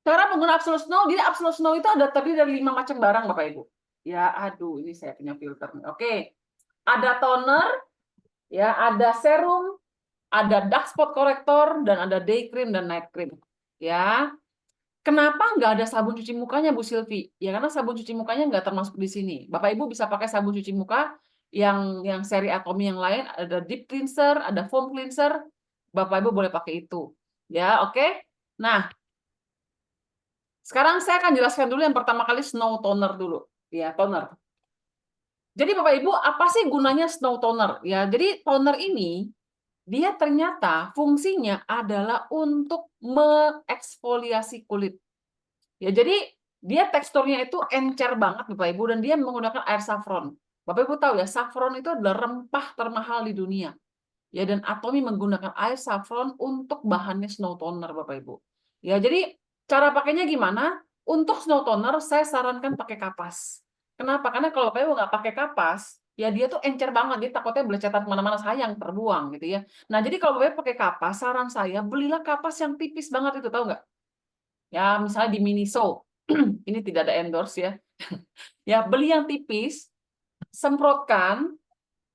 Cara penggunaan Absolut Snow, jadi Absolut Snow itu ada terdiri dari 5 macam barang Bapak Ibu. Ya, aduh, ini saya punya filter nih. Oke, ada toner, ya, ada serum, ada dark spot corrector, dan ada day cream dan night cream. Ya, kenapa nggak ada sabun cuci mukanya Bu Silvi? Ya karena sabun cuci mukanya nggak termasuk di sini. Bapak Ibu bisa pakai sabun cuci muka yang seri Atomy yang lain, ada deep cleanser, ada foam cleanser. Bapak Ibu boleh pakai itu. Ya, oke. Nah, sekarang saya akan jelaskan dulu yang pertama kali snow toner dulu. Ya, toner. Jadi Bapak Ibu, apa sih gunanya snow toner? Ya, jadi toner ini dia ternyata fungsinya adalah untuk mengeksfoliasi kulit. Ya, jadi dia teksturnya itu encer banget Bapak Ibu dan dia menggunakan air saffron. Bapak Ibu tahu ya, saffron itu adalah rempah termahal di dunia. Ya, dan Atomy menggunakan air saffron untuk bahannya snow toner Bapak Ibu. Ya, jadi cara pakainya gimana? Untuk snow toner saya sarankan pakai kapas. Kenapa? Karena kalau Bapak Ibu nggak pakai kapas, ya dia tuh encer banget, dia takutnya belecetan kemana-mana, sayang terbuang gitu ya. Nah, jadi kalau Bapak Ibu pakai kapas, saran saya belilah kapas yang tipis banget itu, tahu nggak? Ya, misalnya di Miniso. Ini tidak ada endorse ya. Ya, beli yang tipis, semprotkan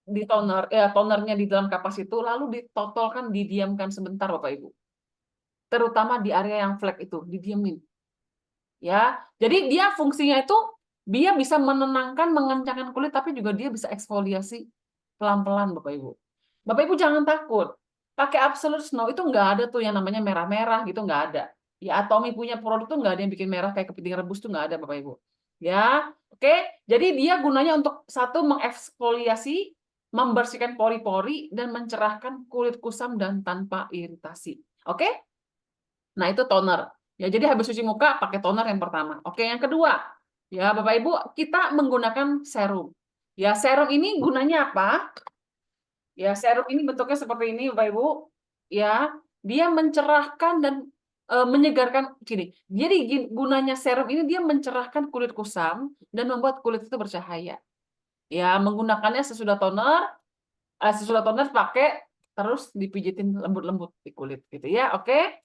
di toner, tonernya di dalam kapas itu, lalu ditotolkan, didiamkan sebentar Bapak Ibu. Terutama di area yang flek itu, didiamin. Ya, jadi dia fungsinya itu dia bisa menenangkan, mengencangkan kulit, tapi juga dia bisa eksfoliasi pelan-pelan Bapak Ibu. Bapak Ibu jangan takut. Pakai Absolut Snow itu nggak ada tuh yang namanya merah-merah gitu, nggak ada. Ya, Atomy punya produk tuh nggak ada yang bikin merah kayak kepiting rebus tuh nggak ada Bapak Ibu. Ya, oke. Jadi dia gunanya untuk satu mengeksfoliasi, membersihkan pori-pori dan mencerahkan kulit kusam dan tanpa iritasi. Oke? Nah, itu toner. Ya, jadi habis cuci muka pakai toner yang pertama. Oke, yang kedua. Ya, Bapak Ibu, kita menggunakan serum. Ya, serum ini gunanya apa? Ya, serum ini bentuknya seperti ini, Bapak Ibu. Ya, dia mencerahkan dan menyegarkan gini. Jadi gunanya serum ini dia mencerahkan kulit kusam dan membuat kulit itu bercahaya. Ya, menggunakannya sesudah toner pakai terus dipijitin lembut-lembut di kulit gitu ya. Oke.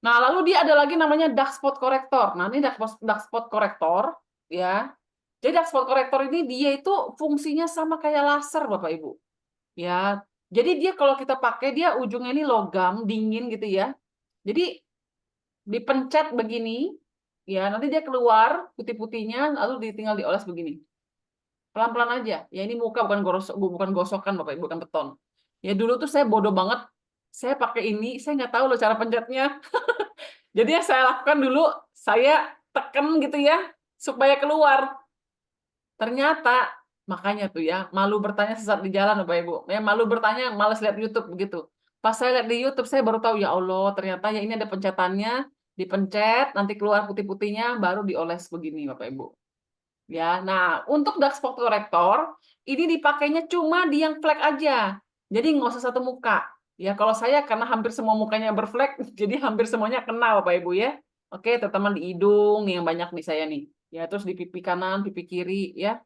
Nah, lalu dia ada lagi namanya dark spot corrector. Nah, ini dark spot corrector ya. Jadi dark spot corrector ini dia itu fungsinya sama kayak laser Bapak Ibu. Ya. Jadi dia kalau kita pakai dia ujungnya ini logam dingin gitu ya. Jadi dipencet begini ya, nanti dia keluar putih-putihnya lalu tinggal dioles begini. Pelan-pelan aja. Ya ini muka bukan gosokan Bapak Ibu, bukan beton. Ya dulu tuh saya bodoh banget. Saya pakai ini, saya nggak tahu loh cara pencetnya. Jadi yang saya lakukan dulu, saya tekan gitu ya, supaya keluar. Ternyata, makanya tuh ya, malu bertanya sesat di jalan Bapak Ibu. Ya, malu bertanya, malas lihat YouTube begitu. Pas saya lihat di YouTube, saya baru tahu, ya Allah, ternyata ya ini ada pencetannya, dipencet, nanti keluar putih-putihnya, baru dioles begini Bapak Ibu. Ya, nah untuk dark spot corrector, ini dipakainya cuma di yang flek aja. Jadi nggak usah satu muka. Ya, kalau saya karena hampir semua mukanya berflek, jadi hampir semuanya kena Bapak Ibu ya. Oke, terutama di hidung yang banyak nih saya nih. Ya, terus di pipi kanan, pipi kiri ya.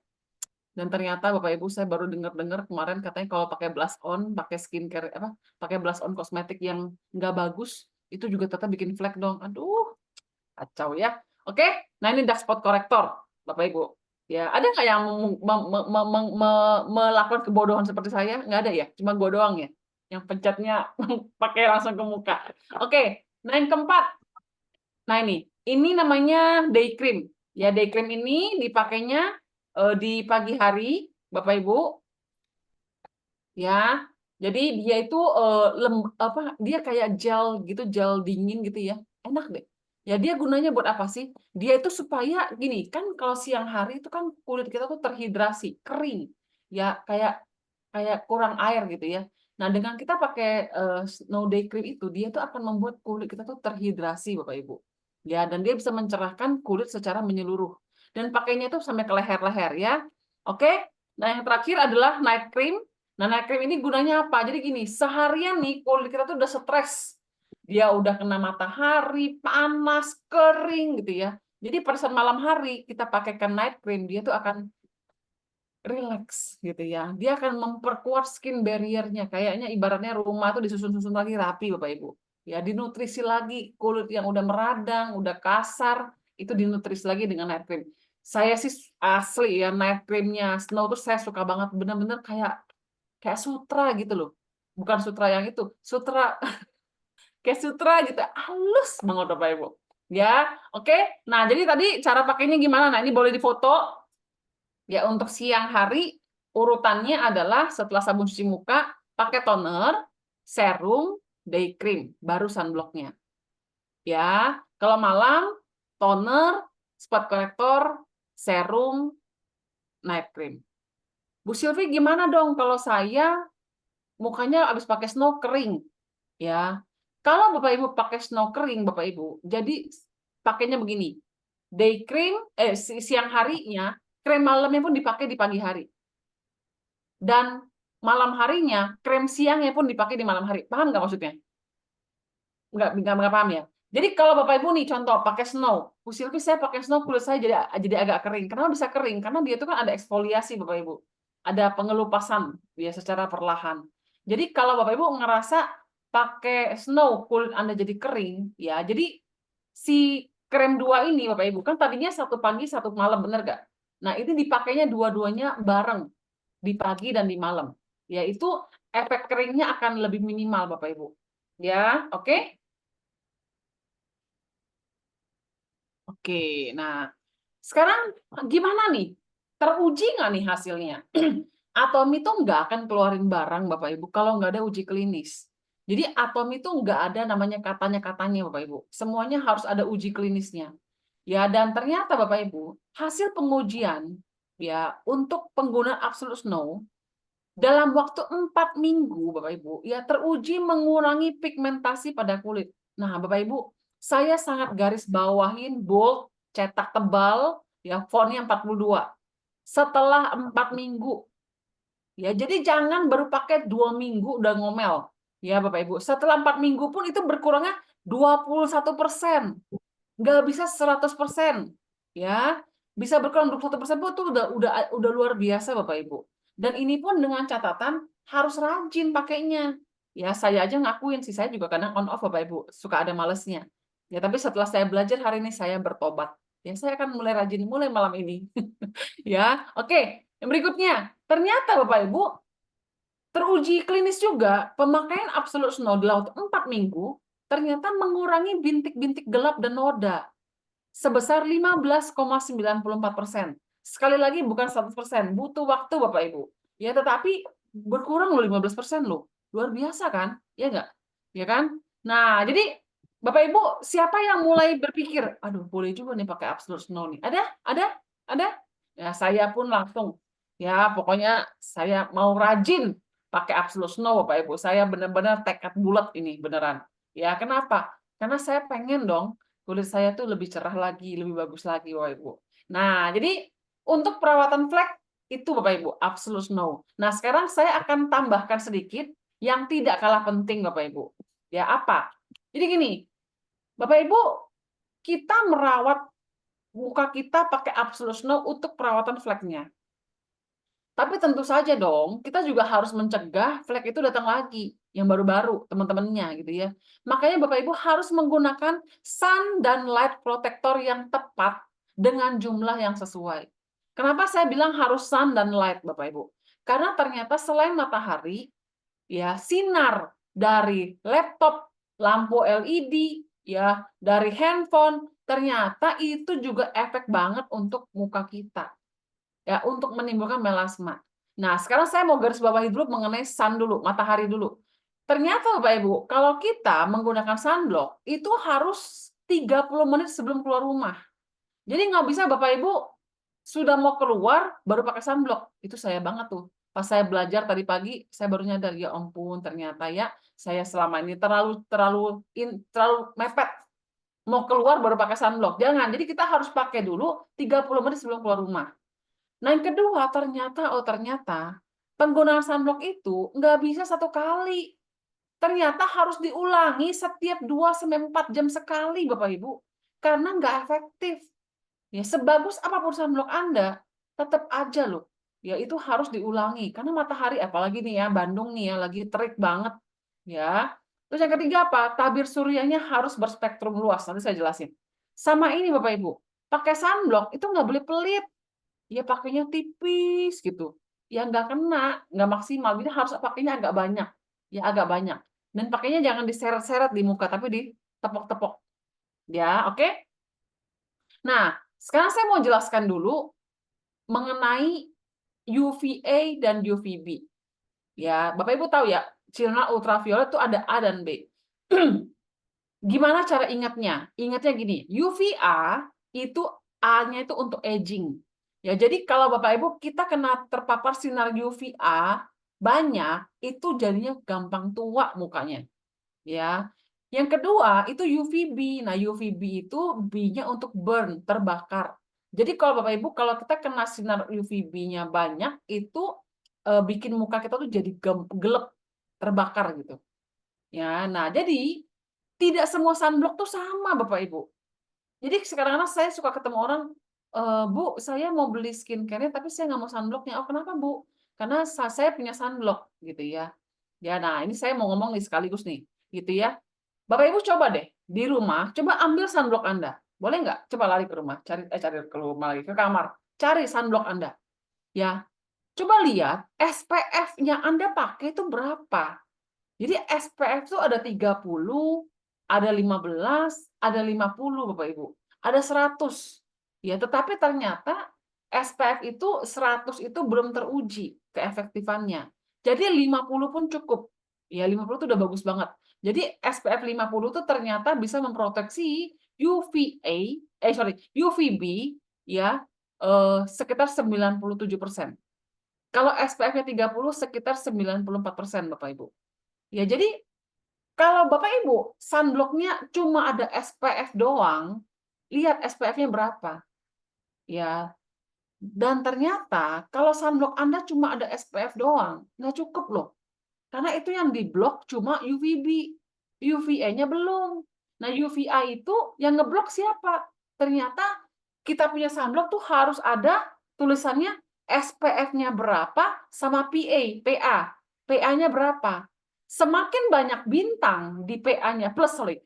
Dan ternyata Bapak Ibu saya baru dengar kemarin katanya kalau pakai blush on, pakai skincare pakai blush on kosmetik yang nggak bagus, itu juga tetap bikin flek dong. Aduh, kacau ya. Oke, nah ini dark spot corrector, Bapak Ibu. Ya, ada nggak yang melakukan kebodohan seperti saya? Nggak ada ya, cuma gue doang ya, yang pencetnya pakai langsung ke muka. Oke, nah yang keempat, nah ini namanya day cream. Ya, day cream ini dipakainya di pagi hari, Bapak Ibu. Ya, jadi dia itu dia kayak gel gitu, gel dingin gitu ya, enak deh. Ya dia gunanya buat apa sih? Dia itu supaya gini, kan kalau siang hari itu kan kulit kita tuh terhidrasi, kering. Ya kayak kayak kurang air gitu ya. Nah, dengan kita pakai Snow Day Cream itu, dia tuh akan membuat kulit kita tuh terhidrasi, Bapak Ibu. Ya, dan dia bisa mencerahkan kulit secara menyeluruh. Dan pakainya tuh sampai ke leher-leher ya. Oke. Nah, yang terakhir adalah night cream. Nah, night cream ini gunanya apa? Jadi gini, seharian nih kulit kita tuh udah stres. Dia udah kena matahari, panas, kering gitu ya. Jadi pada saat malam hari kita pakaikan night cream, dia tuh akan relax gitu ya. Dia akan memperkuat skin barrier-nya. Kayaknya ibaratnya rumah tuh disusun-susun lagi rapi, Bapak Ibu. Ya, dinutrisi lagi kulit yang udah meradang, udah kasar, itu dinutrisi lagi dengan night cream. Saya sih asli ya, night cream-nya Snow tuh saya suka banget, bener-bener kayak sutra gitu loh. Bukan sutra yang itu, sutra kayak sutra gitu, halus banget Bapak Ibu. Ya, oke. Nah, jadi tadi cara pakainya gimana? Nah, ini boleh difoto. Ya, untuk siang hari urutannya adalah setelah sabun cuci muka, pakai toner, serum, day cream, baru sunblocknya. Ya, kalau malam toner, spot corrector, serum, night cream. Bu Silvi gimana dong kalau saya mukanya habis pakai Snow kering? Ya, kalau Bapak Ibu pakai Snow kering, Bapak Ibu, jadi pakainya begini. Day cream, siang harinya, krem malamnya pun dipakai di pagi hari. Dan malam harinya, krem siangnya pun dipakai di malam hari. Paham nggak maksudnya? Nggak paham ya? Jadi kalau Bapak Ibu nih, contoh, pakai Snow. Bu Silvi, saya pakai Snow, kulit saya jadi agak kering. Kenapa bisa kering? Karena dia itu kan ada eksfoliasi, Bapak Ibu. Ada pengelupasan, ya secara perlahan. Jadi kalau Bapak Ibu ngerasa pakai Snow, kulit Anda jadi kering, ya jadi si krem dua ini, Bapak Ibu, kan tadinya satu pagi, satu malam, bener nggak? Nah, ini dipakainya dua-duanya bareng, di pagi dan di malam. Ya, itu efek keringnya akan lebih minimal, Bapak Ibu. Ya, oke? Oke, nah sekarang gimana nih? Teruji nggak nih hasilnya? Atomi itu nggak akan keluarin barang, Bapak Ibu, kalau nggak ada uji klinis. Jadi Atomi itu nggak ada namanya katanya-katanya, Bapak Ibu. Semuanya harus ada uji klinisnya. Ya, dan ternyata Bapak Ibu, hasil pengujian ya untuk pengguna Absolute Snow dalam waktu 4 minggu, Bapak Ibu, ya teruji mengurangi pigmentasi pada kulit. Nah, Bapak Ibu, saya sangat garis bawahin bold, cetak tebal, ya fontnya 42. Setelah 4 minggu. Ya, jadi jangan baru pakai 2 minggu udah ngomel. Ya, Bapak Ibu, setelah 4 minggu pun itu berkurangnya 21%. Nggak bisa 100%. Ya, bisa berkurang 21% pun itu udah luar biasa, Bapak Ibu. Dan ini pun dengan catatan harus rajin pakainya. Ya, saya aja ngakuin sih, saya juga kadang on off, Bapak Ibu, suka ada malesnya. Ya, tapi setelah saya belajar hari ini saya bertobat. Ya, saya akan mulai rajin mulai malam ini. Ya, oke. Yang berikutnya, ternyata Bapak Ibu teruji klinis juga pemakaian Absolute Snow di laut 4 minggu ternyata mengurangi bintik-bintik gelap dan noda sebesar 15,94%. Sekali lagi bukan 100%, butuh waktu Bapak Ibu. Ya, tetapi berkurang loh 15% loh. Luar biasa kan? Ya enggak? Ya kan? Nah, jadi Bapak Ibu, siapa yang mulai berpikir, aduh boleh juga nih pakai Absolute Snow nih. Ada? Ada? Ada? Ya, saya pun langsung. Ya, pokoknya saya mau rajin pakai Absolute Snow Bapak Ibu. Saya benar-benar tekad bulat ini beneran. Ya, kenapa? Karena saya pengen dong kulit saya tuh lebih cerah lagi, lebih bagus lagi, Bapak Ibu. Nah, jadi untuk perawatan flek itu Bapak Ibu, Absolute Snow. Nah, sekarang saya akan tambahkan sedikit yang tidak kalah penting Bapak Ibu. Ya, apa? Jadi gini, Bapak Ibu, kita merawat muka kita pakai Absolute Snow untuk perawatan fleknya. Tapi tentu saja dong, kita juga harus mencegah flek itu datang lagi. yang baru-baru teman-temannya gitu ya. Makanya Bapak Ibu harus menggunakan sun dan light protector yang tepat dengan jumlah yang sesuai. Kenapa saya bilang harus sun dan light Bapak Ibu? Karena ternyata selain matahari, ya sinar dari laptop, lampu LED, ya dari handphone, ternyata itu juga efek banget untuk muka kita, ya untuk menimbulkan melasma. Nah, sekarang saya mau garis bawahi dulu mengenai sun dulu, matahari dulu. Ternyata Bapak Ibu, kalau kita menggunakan sunblock itu harus 30 menit sebelum keluar rumah. Jadi nggak bisa Bapak Ibu sudah mau keluar baru pakai sunblock. Itu saya banget tuh. Pas saya belajar tadi pagi, saya baru nyadar ya ampun ternyata ya saya selama ini terlalu mepet. Mau keluar baru pakai sunblock. Jangan. Jadi kita harus pakai dulu 30 menit sebelum keluar rumah. Nah, yang kedua ternyata penggunaan sunblock itu nggak bisa satu kali. Ternyata harus diulangi setiap 2-4 jam sekali Bapak Ibu. Karena nggak efektif. Ya, sebagus apapun sunblock Anda, tetap aja loh. Ya, itu harus diulangi. Karena matahari, apalagi nih ya, Bandung nih ya, lagi terik banget. Ya. Terus yang ketiga apa? Tabir suryanya harus berspektrum luas. Nanti saya jelasin. Sama ini Bapak Ibu, pakai sunblock itu nggak boleh pelit. Ya, pakainya tipis gitu. Ya, nggak kena, nggak maksimal. Jadi harus pakainya agak banyak. Ya, agak banyak. Dan pakainya jangan diseret-seret di muka, tapi ditepok-tepok. Ya, oke? Nah, sekarang saya mau jelaskan dulu mengenai UVA dan UVB. Ya, Bapak Ibu tahu ya, sinar ultraviolet itu ada A dan B. Gimana cara ingatnya? Ingatnya gini, UVA itu A-nya itu untuk aging. Ya, jadi kalau Bapak Ibu kita kena terpapar sinar UVA banyak, itu jadinya gampang tua mukanya. Ya. Yang kedua itu UVB. Nah, UVB itu B-nya untuk burn, terbakar. Jadi kalau Bapak Ibu kalau kita kena sinar UVB-nya banyak itu bikin muka kita tuh jadi gelap, terbakar gitu. Ya, nah jadi tidak semua sunblock tuh sama Bapak Ibu. Jadi sekarang saya suka ketemu orang, Bu, saya mau beli skincare-nya tapi saya nggak mau sunblocknya. Oh, kenapa Bu? Karena saya punya sunblock gitu ya. Ya, nah ini saya mau ngomong nih sekaligus nih, gitu ya. Bapak Ibu coba deh di rumah, coba ambil sunblock Anda. Boleh nggak? Coba lari ke rumah, cari ke rumah lagi ke kamar, cari sunblock Anda. Ya, coba lihat SPF-nya Anda pakai itu berapa. Jadi SPF itu ada 30, ada 15, ada 50 Bapak Ibu. Ada 100. Ya, tetapi ternyata SPF itu 100 itu belum teruji keefektifannya. Jadi 50 pun cukup. Ya, 50 itu udah bagus banget. Jadi SPF 50 itu ternyata bisa memproteksi UVB ya sekitar 97%. Kalau SPF-nya 30 sekitar 94% Bapak Ibu. Ya, jadi kalau Bapak Ibu sunblock-nya cuma ada SPF doang, lihat SPF-nya berapa. Ya. Dan ternyata kalau sunblock Anda cuma ada SPF doang, nggak cukup loh. Karena itu yang diblok cuma UVB. UVA-nya belum. Nah, UVA itu yang ngeblok siapa? Ternyata kita punya sunblock tuh harus ada tulisannya SPF-nya berapa sama PA. PA-nya berapa. Semakin banyak bintang di PA-nya,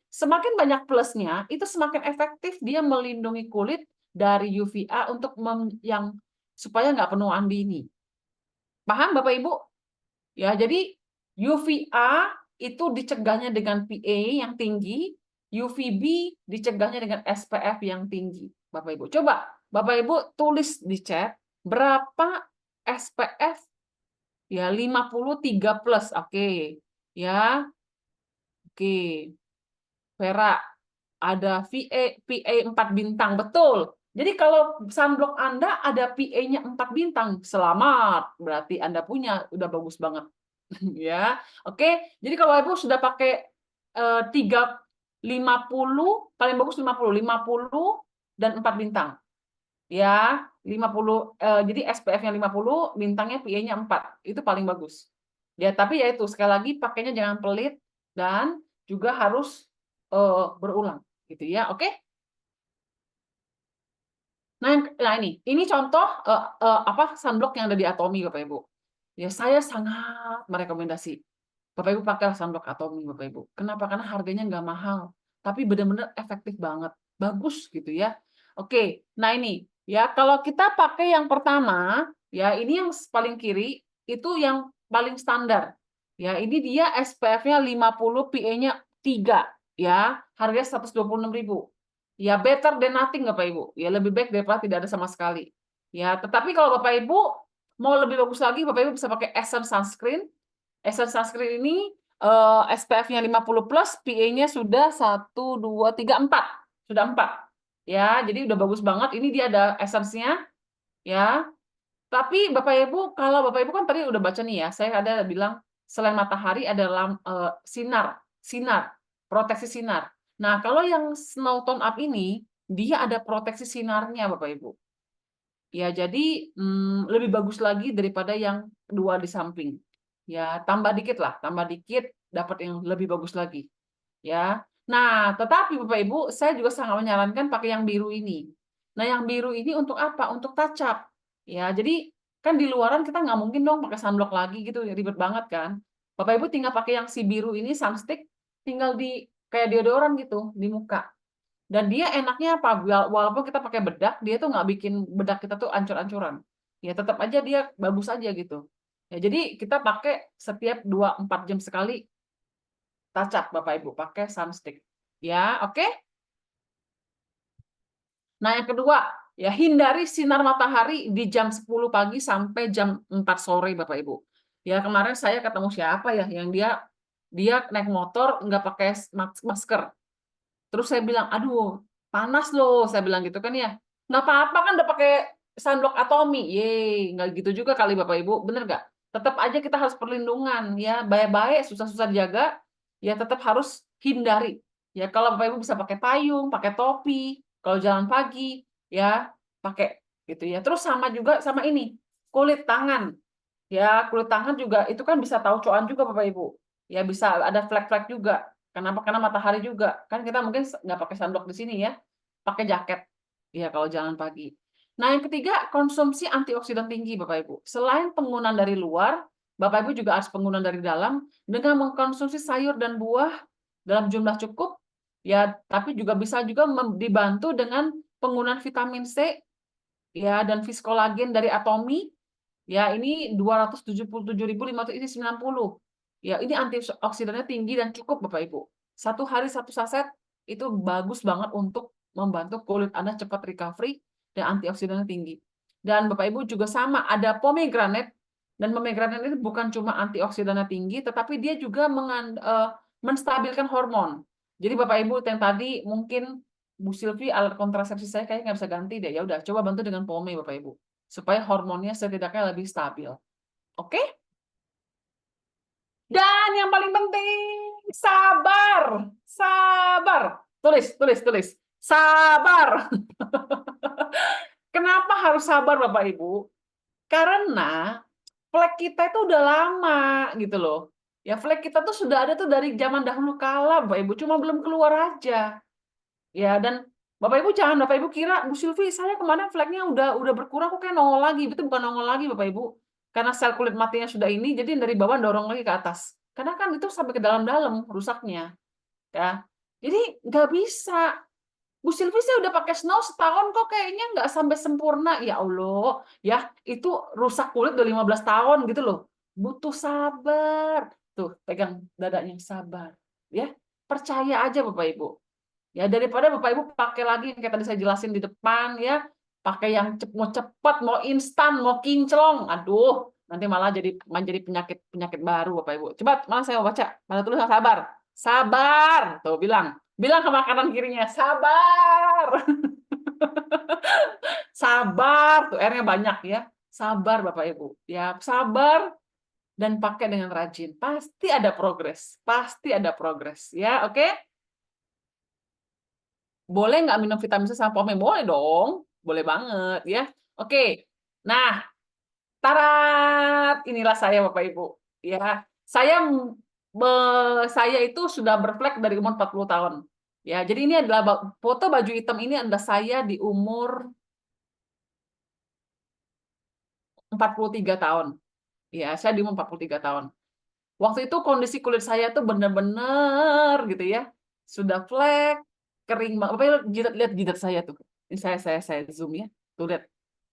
semakin banyak plusnya, itu semakin efektif dia melindungi kulit dari UVA untuk yang supaya nggak penuaan dini. Paham Bapak Ibu? Ya, jadi UVA itu dicegahnya dengan PA yang tinggi, UVB dicegahnya dengan SPF yang tinggi. Bapak Ibu, coba Bapak Ibu tulis di chat berapa SPF ya 53 plus. Oke. Ya. Oke. Vera ada PA 4 bintang, betul. Jadi kalau sunblock Anda ada PA-nya 4 bintang, selamat. Berarti Anda punya, udah bagus banget. Ya, oke. Jadi kalau Ibu sudah pakai 50, paling bagus 50 dan 4 bintang. Ya, 50 jadi SPF-nya 50, bintangnya PA-nya 4. Itu paling bagus. Ya, tapi ya itu sekali lagi pakainya jangan pelit dan juga harus berulang gitu ya. Oke? Nah ini contoh sunblock yang ada di Atomy Bapak Ibu. Ya, saya sangat merekomendasi Bapak Ibu pakai sunblock Atomy Bapak Ibu. Kenapa? Karena harganya nggak mahal, tapi benar-benar efektif banget, bagus gitu ya. Oke, nah ini ya kalau kita pakai yang pertama, ya ini yang paling kiri itu yang paling standar. Ya ini dia SPF-nya 50, PA-nya 3, ya harganya 126.000. Ya better than nothing Bapak Ibu. Ya lebih baik daripada tidak ada sama sekali. Ya, tetapi kalau Bapak Ibu mau lebih bagus lagi, Bapak Ibu bisa pakai Essence Sunscreen. Essence Sunscreen ini SPF-nya 50 plus, PA-nya sudah 1, 2, 3, 4. Sudah 4. Ya, jadi udah bagus banget. Ini dia ada essence-nya. Ya, tapi Bapak Ibu, kalau Bapak Ibu kan tadi udah baca nih ya, saya ada bilang selain matahari ada sinar, proteksi sinar. Nah, kalau yang Snow Tone Up ini, dia ada proteksi sinarnya Bapak Ibu. Ya, jadi lebih bagus lagi daripada yang dua di samping. Ya, tambah dikit lah, tambah dikit dapat yang lebih bagus lagi. Ya. Nah, tetapi Bapak Ibu, saya juga sangat menyarankan pakai yang biru ini. Nah, yang biru ini untuk apa? Untuk touch up. Ya, jadi kan di luaran kita nggak mungkin dong pakai sunblock lagi gitu, ribet banget kan. Bapak Ibu tinggal pakai yang si biru ini sunstick, tinggal di kayak deodoran gitu di muka. Dan dia enaknya apa? Walaupun kita pakai bedak, dia tuh nggak bikin bedak kita tuh ancur-ancuran. Ya tetap aja dia bagus aja gitu. Ya, jadi kita pakai setiap 2-4 jam sekali touch up Bapak Ibu pakai sunstick. Ya, oke? Nah, yang kedua, ya hindari sinar matahari di jam 10 pagi sampai jam 4 sore Bapak Ibu. Ya, kemarin saya ketemu siapa ya yang dia naik motor nggak pakai masker. Terus saya bilang, aduh, panas loh, saya bilang gitu kan ya. Nggak apa-apa kan udah pakai sunblock Atomy. Yeay, nggak gitu juga kali Bapak Ibu, bener nggak? Tetap aja kita harus perlindungan, ya. Baik-baik, susah-susah jaga, ya tetap harus hindari. Ya, kalau Bapak Ibu bisa pakai payung, pakai topi, kalau jalan pagi, ya, pakai gitu ya. Terus sama juga sama ini, kulit tangan. Ya, kulit tangan juga itu kan bisa taucoan juga Bapak Ibu. Ya, bisa ada flek-flek juga. Kenapa? Karena matahari juga. Kan kita mungkin nggak pakai sunblock di sini ya. Pakai jaket. Ya, kalau jalan pagi. Nah, yang ketiga, konsumsi antioksidan tinggi Bapak Ibu. Selain penggunaan dari luar, Bapak Ibu juga harus penggunaan dari dalam dengan mengkonsumsi sayur dan buah dalam jumlah cukup. Ya, tapi juga bisa juga dibantu dengan penggunaan vitamin C ya dan fiskolagen dari Atomy. Ya, ini 277.500, ini 90. Ya, ini antioksidannya tinggi dan cukup Bapak Ibu. Satu hari satu saset itu bagus banget untuk membantu kulit Anda cepat recovery dan antioksidannya tinggi. Dan Bapak Ibu juga sama, ada pomegranate dan pomegranate ini bukan cuma antioksidannya tinggi, tetapi dia juga menstabilkan hormon. Jadi Bapak Ibu yang tadi mungkin Bu Silvi alat kontrasepsi saya kayaknya nggak bisa ganti deh. Ya udah, coba bantu dengan pome Bapak Ibu supaya hormonnya setidaknya lebih stabil. Oke? Dan yang paling penting, sabar. Sabar. Tulis. Sabar. Kenapa harus sabar Bapak Ibu? Karena flek kita itu udah lama gitu loh. Ya flek kita tuh sudah ada tuh dari zaman dahulu kala Bapak Ibu, cuma belum keluar aja. Ya, dan Bapak Ibu Bapak Ibu kira, Bu Silvi, saya kemarin fleknya udah berkurang kok kayak nongol lagi. Itu bukan nongol lagi Bapak Ibu. Karena sel kulit matinya sudah ini, jadi dari bawah dorong lagi ke atas. Karena kan itu sampai ke dalam-dalam rusaknya. Ya. Jadi nggak bisa. Bu Silvi saya udah pakai Snow setahun kok kayaknya nggak sampai sempurna. Ya Allah, ya itu rusak kulit udah 15 tahun gitu loh. Butuh sabar. Tuh, pegang dadanya, sabar. Ya, percaya aja Bapak Ibu. Ya, daripada Bapak Ibu pakai lagi yang kayak tadi saya jelasin di depan ya, pakai yang mau cepat, mau instan, mau kinclong. Aduh, nanti malah jadi penyakit baru Bapak Ibu. Coba mana saya mau baca. Mana tulisan sabar. Sabar. Tuh bilang ke kanan kirinya, sabar. Sabar. Tuh R-nya banyak ya. Sabar Bapak Ibu. Ya, sabar dan pakai dengan rajin. Pasti ada progres. Pasti ada progres ya, oke? Boleh nggak minum vitamin C sama pome? Boleh dong. Boleh banget ya. Oke. Nah, tarat, inilah saya Bapak Ibu. Ya, saya itu sudah berflek dari umur 40 tahun. Ya, jadi ini adalah foto baju hitam ini adalah saya di umur 43 tahun. Ya, saya di umur 43 tahun. Waktu itu kondisi kulit saya tuh bener-bener gitu ya, sudah flek, kering banget. Bapak lihat jidat saya tuh. Ini saya zoom ya. Tuh lihat.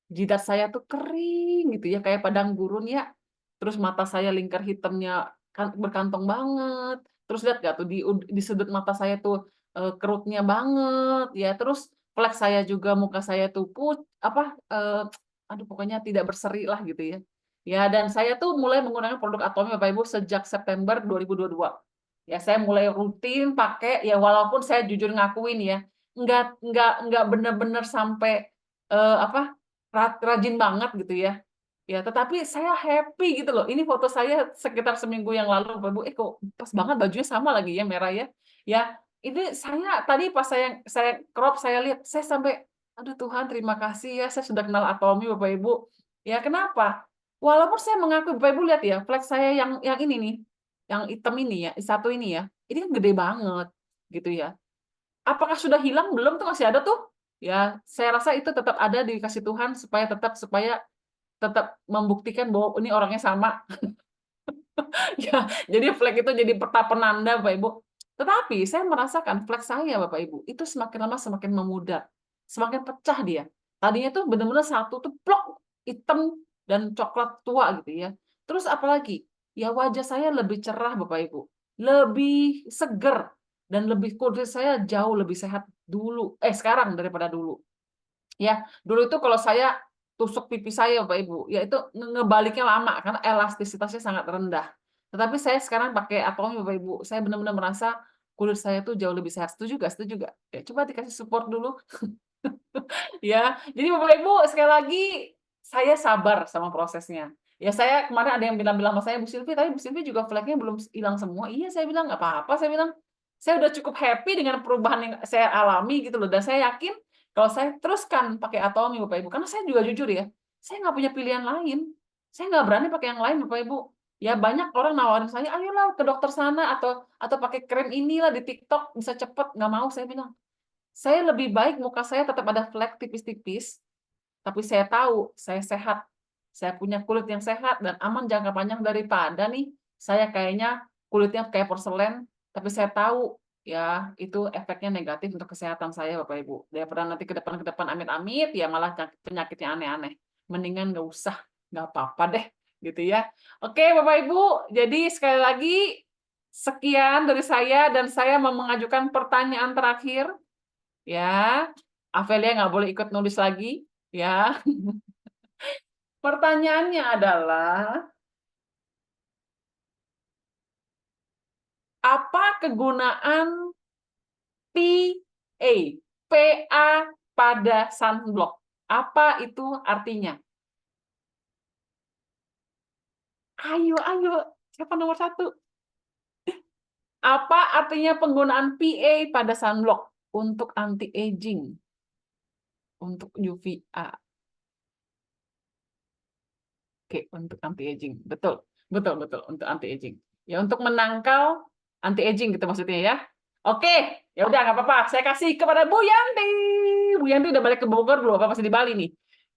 Jidat saya tuh kering gitu ya, kayak padang gurun ya. Terus mata saya lingkar hitamnya berkantong banget. Terus lihat gak tuh di sudut mata saya tuh kerutnya banget ya. Terus flek saya juga, muka saya tuh aduh pokoknya tidak berseri lah gitu ya. Ya, dan saya tuh mulai menggunakan produk Atomy Bapak Ibu sejak September 2022. Ya, saya mulai rutin pakai ya, walaupun saya jujur ngakuin ya, nggak bener-bener sampai rajin banget gitu ya. Ya, tetapi saya happy gitu loh. Ini foto saya sekitar seminggu yang lalu, Bapak Ibu. Kok pas banget bajunya sama lagi ya, merah ya. Ya, ini saya tadi pas saya crop, saya lihat, saya sampai, aduh Tuhan terima kasih ya, saya sudah kenal Atomy Bapak Ibu. Ya, kenapa? Walaupun saya mengaku, Bapak Ibu lihat ya, flek saya yang ini nih, yang hitam ini ya, satu ini ya, ini kan gede banget gitu ya. Apakah sudah hilang? Belum tuh, masih ada tuh. Ya, saya rasa itu tetap ada dikasih Tuhan supaya tetap membuktikan bahwa ini orangnya sama. Ya, jadi flek itu jadi peta penanda Bapak Ibu. Tetapi saya merasakan flek saya Bapak Ibu itu semakin lama semakin memudar, semakin pecah dia. Tadinya tuh benar-benar satu tuh plok hitam dan coklat tua gitu ya. Terus apalagi? Ya wajah saya lebih cerah Bapak Ibu, lebih seger dan kulit saya jauh lebih sehat sekarang daripada dulu. Ya, dulu itu kalau saya tusuk pipi saya Bapak Ibu, ya itu ngebaliknya lama karena elastisitasnya sangat rendah. Tetapi saya sekarang pakai Atomy Bapak Ibu, saya benar-benar merasa kulit saya tuh jauh lebih sehat. Setuju nggak? Setuju nggak? Ya, coba dikasih support dulu. Ya, jadi Bapak Ibu sekali lagi saya sabar sama prosesnya. Ya saya kemarin ada yang bilang sama saya, Bu Silvi, tapi Bu Silvi juga fleknya belum hilang semua. Iya, saya bilang nggak apa-apa. Saya bilang saya udah cukup happy dengan perubahan yang saya alami gitu loh. Dan saya yakin kalau saya teruskan pakai Atomy Bapak Ibu, karena saya juga jujur ya, saya nggak punya pilihan lain. Saya nggak berani pakai yang lain Bapak Ibu. Ya banyak orang nawarin saya, ayolah ke dokter sana atau pakai krim inilah di TikTok bisa cepet. Nggak mau, saya bilang. Saya lebih baik muka saya tetap ada flek tipis-tipis, tapi saya tahu saya sehat. Saya punya kulit yang sehat dan aman jangka panjang daripada nih saya kayaknya kulitnya kayak porselen, tapi saya tahu ya itu efeknya negatif untuk kesehatan saya Bapak Ibu. Daripada nanti ke depan amit-amit ya malah penyakitnya aneh-aneh. Mendingan nggak usah, nggak apa-apa deh gitu ya. Oke Bapak Ibu, jadi sekali lagi sekian dari saya dan saya mau mengajukan pertanyaan terakhir. Ya, Avelia nggak boleh ikut nulis lagi, ya. Pertanyaannya adalah, apa kegunaan PA pada sunblock? Apa itu artinya? Ayo, siapa nomor 1? Apa artinya penggunaan PA pada sunblock untuk anti-aging? Untuk UVA. Oke, untuk anti-aging. Betul, untuk anti-aging. Ya, untuk menangkal anti-aging gitu maksudnya ya. Oke, ya udah nggak apa-apa. Saya kasih kepada Bu Yanti. Bu Yanti udah balik ke Bogor belum? Apa masih di Bali nih?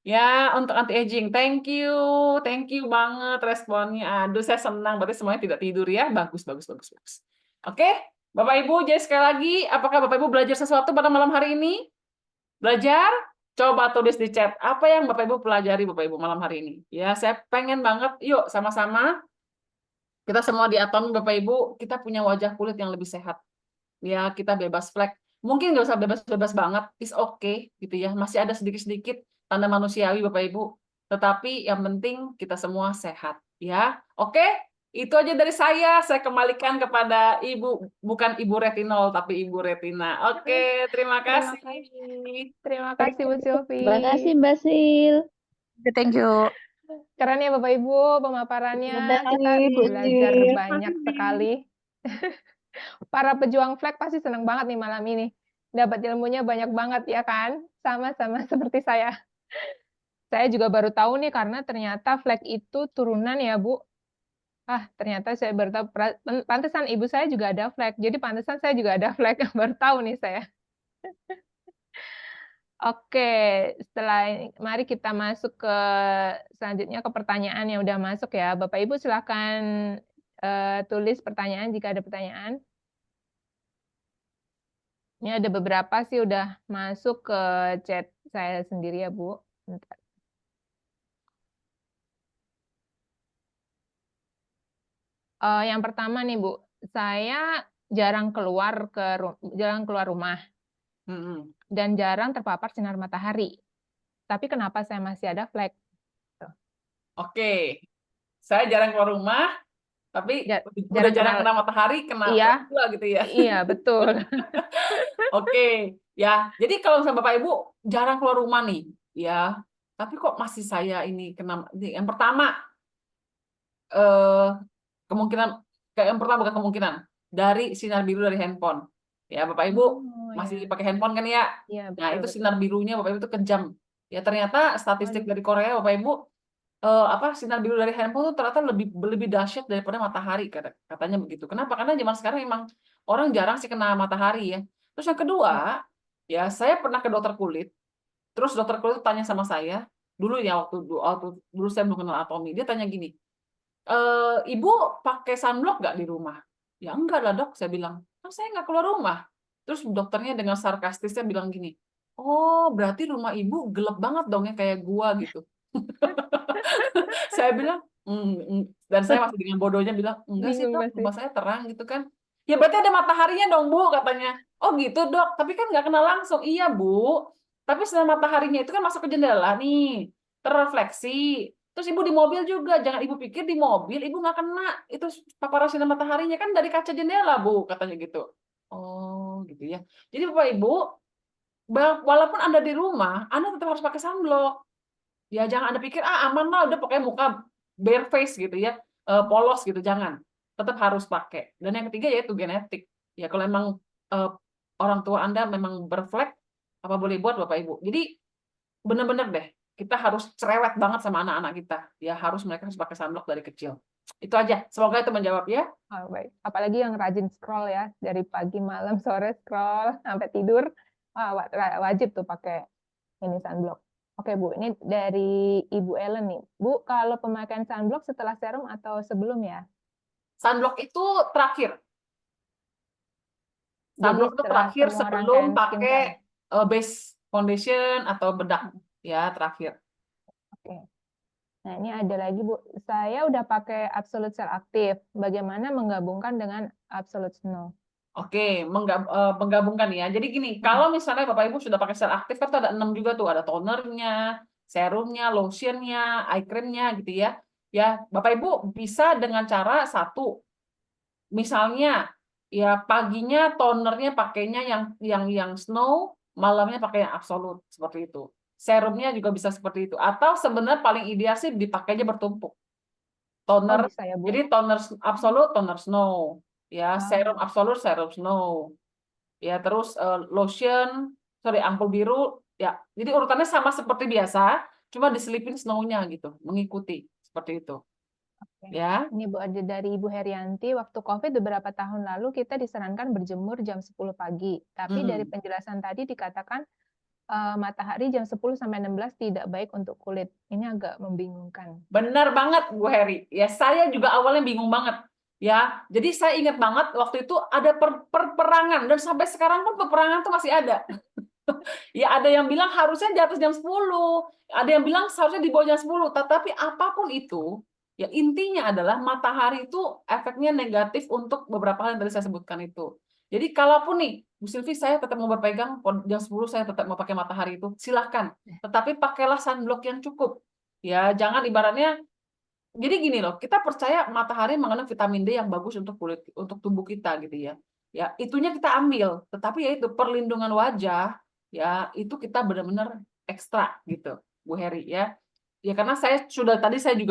Ya, untuk anti-aging. Thank you banget responnya. Aduh, saya senang. Berarti semuanya tidak tidur ya. Bagus. Oke, Bapak Ibu, jadi sekali lagi, apakah Bapak Ibu belajar sesuatu pada malam hari ini? Belajar? Coba tulis di chat apa yang Bapak Ibu pelajari Bapak Ibu malam hari ini. Ya, saya pengen banget yuk sama-sama kita semua di Atomy Bapak Ibu, kita punya wajah kulit yang lebih sehat. Ya, kita bebas flek. Mungkin nggak usah bebas-bebas banget, is okay gitu ya. Masih ada sedikit-sedikit tanda manusiawi Bapak Ibu. Tetapi yang penting kita semua sehat, ya. Oke? Itu aja dari saya. Saya kembalikan kepada Ibu, bukan Ibu Retinol tapi Ibu Retina. Oke, terima Terima kasih. Terima kasih Bu Silvi. Terima kasih Mbak Sil. Thank you. Keren ya Bapak Ibu pemaparannya. Terima Kita kasih, Bu belajar Sil. banyak sekali. Para pejuang flag pasti senang banget nih malam ini. Dapat ilmunya banyak banget ya kan? Sama-sama seperti saya. Saya juga baru tahu nih karena ternyata flag itu turunan ya Bu. Ternyata saya baru tahu. Pantesan ibu saya juga ada flag. Jadi pantesan saya juga ada flag. Baru tahu nih saya. Oke, mari kita masuk ke selanjutnya ke pertanyaan yang udah masuk ya. Bapak Ibu silakan tulis pertanyaan jika ada pertanyaan. Ini ada beberapa sih udah masuk ke chat saya sendiri ya, Bu. Bentar. Yang pertama nih, Bu, saya jarang keluar rumah Mm-mm. dan jarang terpapar sinar matahari. Tapi kenapa saya masih ada flek? Oke, saya jarang keluar rumah, tapi udah jarang kena matahari, kena Iya, pula gitu ya. iya betul. Oke, ya. Jadi kalau misalnya Bapak Ibu jarang keluar rumah nih, ya. Tapi kok masih saya ini kena? Yang pertama, kemungkinan yang pertama bukan kemungkinan dari sinar biru dari handphone. Ya, Bapak Ibu masih pakai handphone kan ya? Iya, Nah, itu betul. sinar birunya Bapak Ibu itu kejam. Ya, ternyata statistik dari Korea Bapak Ibu sinar biru dari handphone itu ternyata lebih dahsyat daripada matahari katanya begitu. Kenapa? Karena zaman sekarang emang orang jarang sih kena matahari ya. Terus yang kedua, ya saya pernah ke dokter kulit. Terus dokter kulit tanya sama saya, dulu ya waktu dulu saya belum kenal Atomy, dia tanya gini, Ibu pakai sunblock nggak di rumah? Ya enggak lah dok, saya bilang. Kan saya nggak keluar rumah. Terus dokternya dengan sarkastisnya bilang gini, oh berarti rumah ibu gelap banget dong ya kayak gua gitu. Saya bilang, dan saya masih dengan bodohnya bilang, enggak sih dok, rumah saya terang gitu kan. Ya berarti ada mataharinya dong Bu, katanya. Oh gitu dok, tapi kan nggak kena langsung. Iya Bu, tapi sinar mataharinya itu kan masuk ke jendela nih, terrefleksi. Terus ibu di mobil juga, jangan ibu pikir di mobil ibu nggak kena. Itu paparan sinar mataharinya kan dari kaca jendela Bu, katanya gitu. Oh gitu ya. Jadi Bapak Ibu, walaupun Anda di rumah, Anda tetap harus pakai sunblock. Ya jangan Anda pikir aman lah udah pokoknya muka bare face gitu ya, polos gitu, jangan. Tetap harus pakai. Dan yang ketiga yaitu genetik. Ya kalau emang orang tua Anda memang berflek, apa boleh buat Bapak Ibu. Jadi benar-benar deh, kita harus cerewet banget sama anak-anak kita. Ya mereka harus pakai sunblock dari kecil. Itu aja. Semoga itu menjawab ya. Oh, baik. Apalagi yang rajin scroll ya, dari pagi, malam, sore scroll sampai tidur, wajib tuh pakai ini sunblock. Oke Bu, ini dari Ibu Ellen nih. Bu, kalau pemakaian sunblock setelah serum atau sebelum ya? Sunblock itu terakhir. Jadi Sunblock itu terakhir sebelum pakai base foundation atau bedak. Ya, terakhir. Oke. Nah, ini ada lagi Bu. Saya udah pakai Absolute Cell Active. Bagaimana menggabungkan dengan Absolute Snow? Oke, menggabungkan ya. Jadi gini, kalau misalnya Bapak Ibu sudah pakai sel aktif kan ada 6 juga tuh, ada tonernya, serumnya, lotionnya, eye creamnya gitu ya. Ya, Bapak Ibu bisa dengan cara satu, misalnya ya paginya tonernya pakainya yang snow, malamnya pakai yang absolute seperti itu. Serumnya juga bisa seperti itu. Atau sebenarnya paling ideal sih dipakainya bertumpuk. Toner, bisa ya, Bu? jadi toner absolute, toner snow. Ya, serum absolute, serum snow. Ya, terus lotion, ampul biru, ya. Jadi urutannya sama seperti biasa, cuma diselipin snow-nya gitu, mengikuti seperti itu. Oke. Ya. Ini Bu ada dari Ibu Herianti, waktu COVID beberapa tahun lalu kita disarankan berjemur jam 10 pagi. Tapi dari penjelasan tadi dikatakan matahari jam 10 sampai 16 tidak baik untuk kulit. Ini agak membingungkan. Benar banget Bu Heri. Ya, saya juga awalnya bingung banget. Ya, jadi saya ingat banget waktu itu ada peperangan dan sampai sekarang pun peperangan tuh masih ada. Ya, ada yang bilang harusnya di atas jam 10, ada yang bilang seharusnya di bawah jam 10, tetapi apapun itu, ya intinya adalah matahari itu efeknya negatif untuk beberapa hal yang tadi saya sebutkan itu. Jadi kalaupun nih, Bu Silvi saya tetap mau berpegang jam 10 saya tetap mau pakai matahari itu, silahkan. Tetapi pakailah sunblock yang cukup. Ya, jangan ibaratnya jadi gini loh, kita percaya matahari mengandung vitamin D yang bagus untuk kulit, untuk tubuh kita gitu ya. Ya, itunya kita ambil, tetapi ya itu perlindungan wajah ya itu kita benar-benar ekstra gitu, Bu Heri ya. Ya karena saya juga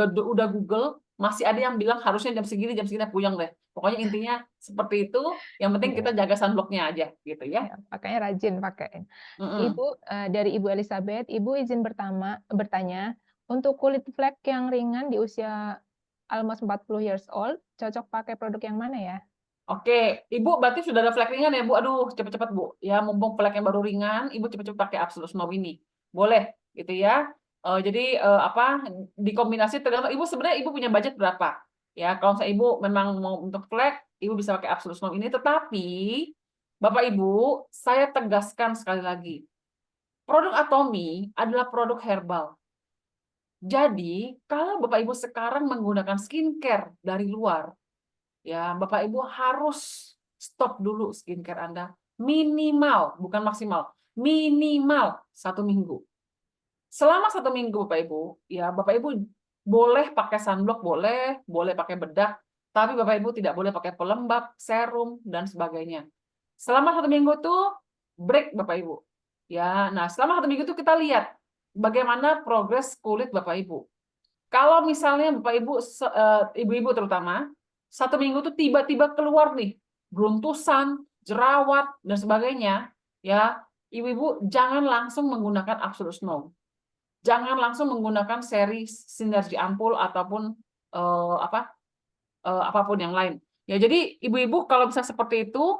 udah Google, masih ada yang bilang harusnya jam segini puyeng deh. Pokoknya intinya seperti itu, yang penting kita jaga sunblocknya aja gitu ya. Pakainya rajin pakai. Ibu dari Ibu Elizabeth, Ibu izin bertanya, untuk kulit flek yang ringan di usia almost 40 years old, cocok pakai produk yang mana ya? Oke, Ibu berarti sudah ada flek ringan ya, Bu? Aduh, cepet-cepet, Bu. Ya, mumpung flek yang baru ringan, Ibu cepet-cepet pakai Absolute Snow ini. Boleh, gitu ya. Jadi, dikombinasi tergantung Ibu sebenarnya Ibu punya budget berapa? Ya, kalau misalnya Ibu memang mau untuk flek, Ibu bisa pakai Absolute Snow ini. Tetapi, Bapak Ibu, saya tegaskan sekali lagi, produk Atomy adalah produk herbal. Jadi, kalau Bapak Ibu sekarang menggunakan skincare dari luar, ya Bapak Ibu harus stop dulu skincare Anda. Minimal, bukan maksimal, minimal 1 minggu. Selama 1 minggu Bapak Ibu, ya Bapak Ibu boleh pakai sunblock, boleh pakai bedak, tapi Bapak Ibu tidak boleh pakai pelembab, serum, dan sebagainya. Selama 1 minggu tuh break Bapak Ibu. Ya, nah selama 1 minggu itu kita lihat bagaimana progres kulit Bapak Ibu. Kalau misalnya Bapak Ibu, ibu-ibu terutama, 1 minggu tuh tiba-tiba keluar nih beruntusan, jerawat, dan sebagainya, ya ibu-ibu jangan langsung menggunakan Absolute Snow. Jangan langsung menggunakan seri Sinergi Ampul ataupun apapun yang lain. Ya, jadi ibu-ibu kalau bisa seperti itu,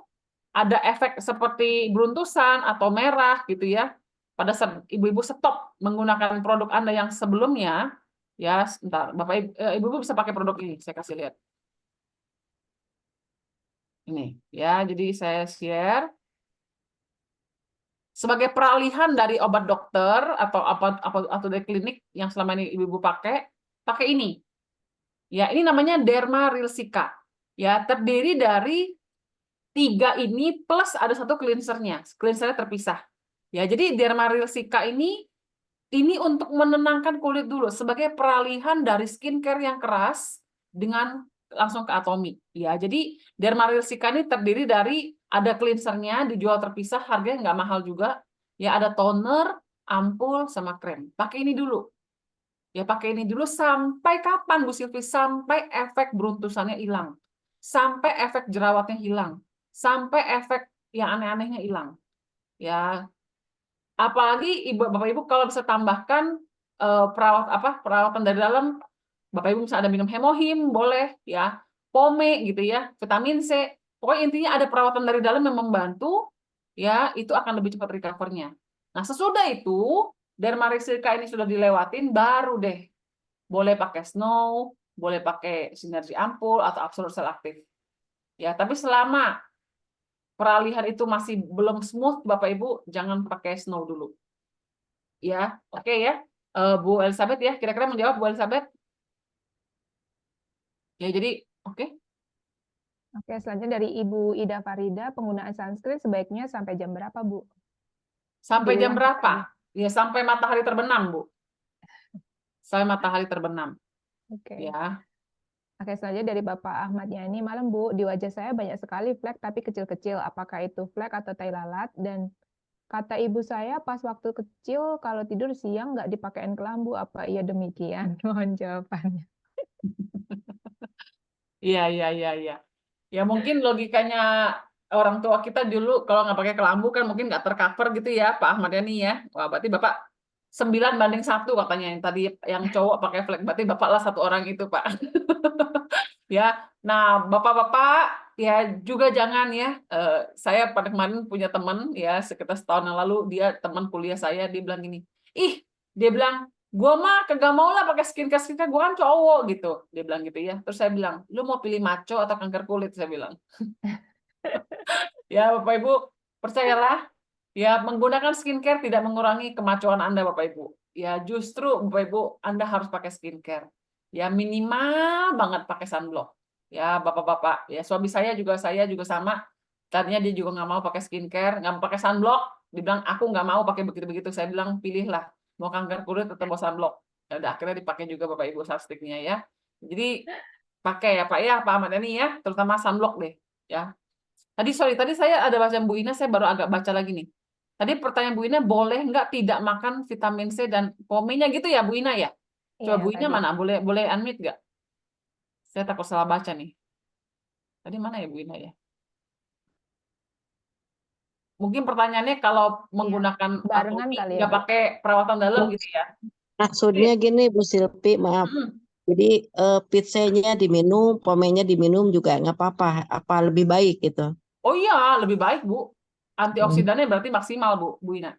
ada efek seperti beruntusan atau merah gitu ya. Pada saat ibu-ibu stop menggunakan produk Anda yang sebelumnya, ya sebentar, Bapak Ibu bisa pakai produk ini, saya kasih lihat. Ini ya, jadi saya share sebagai peralihan dari obat dokter atau dari klinik yang selama ini ibu-ibu pakai ini. Ya, ini namanya Derma Real Cica. Ya, terdiri dari 3 ini plus ada 1 cleansernya. Cleansernya terpisah. Ya, jadi Derma Real Cica ini untuk menenangkan kulit dulu sebagai peralihan dari skincare yang keras dengan langsung ke Atomy. Ya, jadi Derma Real Cica ini terdiri dari ada cleansernya dijual terpisah, harganya nggak mahal juga. Ya, ada toner, ampul, sama krem. Pakai ini dulu. Ya, pakai ini dulu sampai kapan, Bu Silvi? Sampai efek beruntusannya hilang. Sampai efek jerawatnya hilang. Sampai efek yang aneh-anehnya hilang. Ya, apalagi Bapak Ibu kalau bisa tambahkan perawatan dari dalam, Bapak Ibu bisa ada minum hemohim, boleh ya, pome gitu ya, vitamin C. Pokoknya intinya ada perawatan dari dalam yang membantu, ya itu akan lebih cepat recover-nya. Nah, sesudah itu, Derma Real Cica ini sudah dilewatin, baru deh boleh pakai Snow, boleh pakai Sinergi Ampul atau Absolute Cell Active. Ya, tapi selama peralihan itu masih belum smooth, Bapak Ibu jangan pakai Snow dulu. Ya, oke ya. Bu Elizabeth ya, kira-kira menjawab Bu Elizabeth? Ya, jadi oke. Oke, selanjutnya dari Ibu Ida Farida, penggunaan sunscreen sebaiknya sampai jam berapa, Bu? Sampai jam Diulang berapa? Ya, sampai matahari terbenam, Bu. Sampai matahari terbenam. Oke. Ya. Oke, selanjutnya dari Bapak Ahmad Yani, malam Bu, di wajah saya banyak sekali flek tapi kecil-kecil. Apakah itu flek atau tai lalat? Dan kata ibu saya pas waktu kecil kalau tidur siang nggak dipakein kelambu. Apa iya demikian? Mohon jawabannya. Iya, iya, iya, iya. Ya mungkin logikanya orang tua kita dulu kalau nggak pakai kelambu kan mungkin nggak tercover gitu ya, Pak Ahmad Yani ya. Wah, berarti Bapak 9:1 katanya yang tadi yang cowok pakai flek. Berarti Bapaklah 1 orang itu, Pak. Ya, nah Bapak-bapak ya juga jangan ya. Saya pada kemarin punya teman ya sekitar setahun yang lalu, dia teman kuliah saya, dia bilang gini, dia bilang, gua mah kagak mau lah pakai skincare, gua kan cowok gitu, dia bilang gitu ya. Terus saya bilang, lu mau pilih maco atau kanker kulit, saya bilang. Ya Bapak Ibu, percayalah ya menggunakan skincare tidak mengurangi kemacoan Anda Bapak Ibu. Ya justru Bapak Ibu Anda harus pakai skincare. Ya minimal banget pakai sunblock. Ya Bapak-bapak, ya suami saya juga sama. Tadinya dia juga nggak mau pakai skincare, nggak mau pakai sunblock. Dibilang aku nggak mau pakai begitu-begitu. Saya bilang pilihlah mau kanker kulit atau mau sunblock. Ya udah akhirnya dipakai juga Bapak Ibu sunsticknya ya. Jadi pakai ya Pak ya, Pak Ahmad ini ya, terutama sunblock deh ya. Tadi saya ada baca Bu Ina, saya baru agak baca lagi nih. Tadi pertanyaan Bu Ina, boleh nggak tidak makan vitamin C dan pomenya gitu ya Bu Ina ya? Iya, Coba yang Bu Ina tadi. mana? Boleh unmute nggak? Saya takut salah baca nih. Tadi mana ya Bu Ina ya? Mungkin pertanyaannya kalau Iya, menggunakan barengan Atomy kali ya, nggak Bu. pakai perawatan dalam gitu ya? Maksudnya gini Bu Silvi, maaf. Hmm. Jadi pitsenya diminum, pomenya diminum juga nggak apa-apa. Apa lebih baik gitu? Oh iya, lebih baik Bu. Antioksidannya berarti maksimal Bu Ina.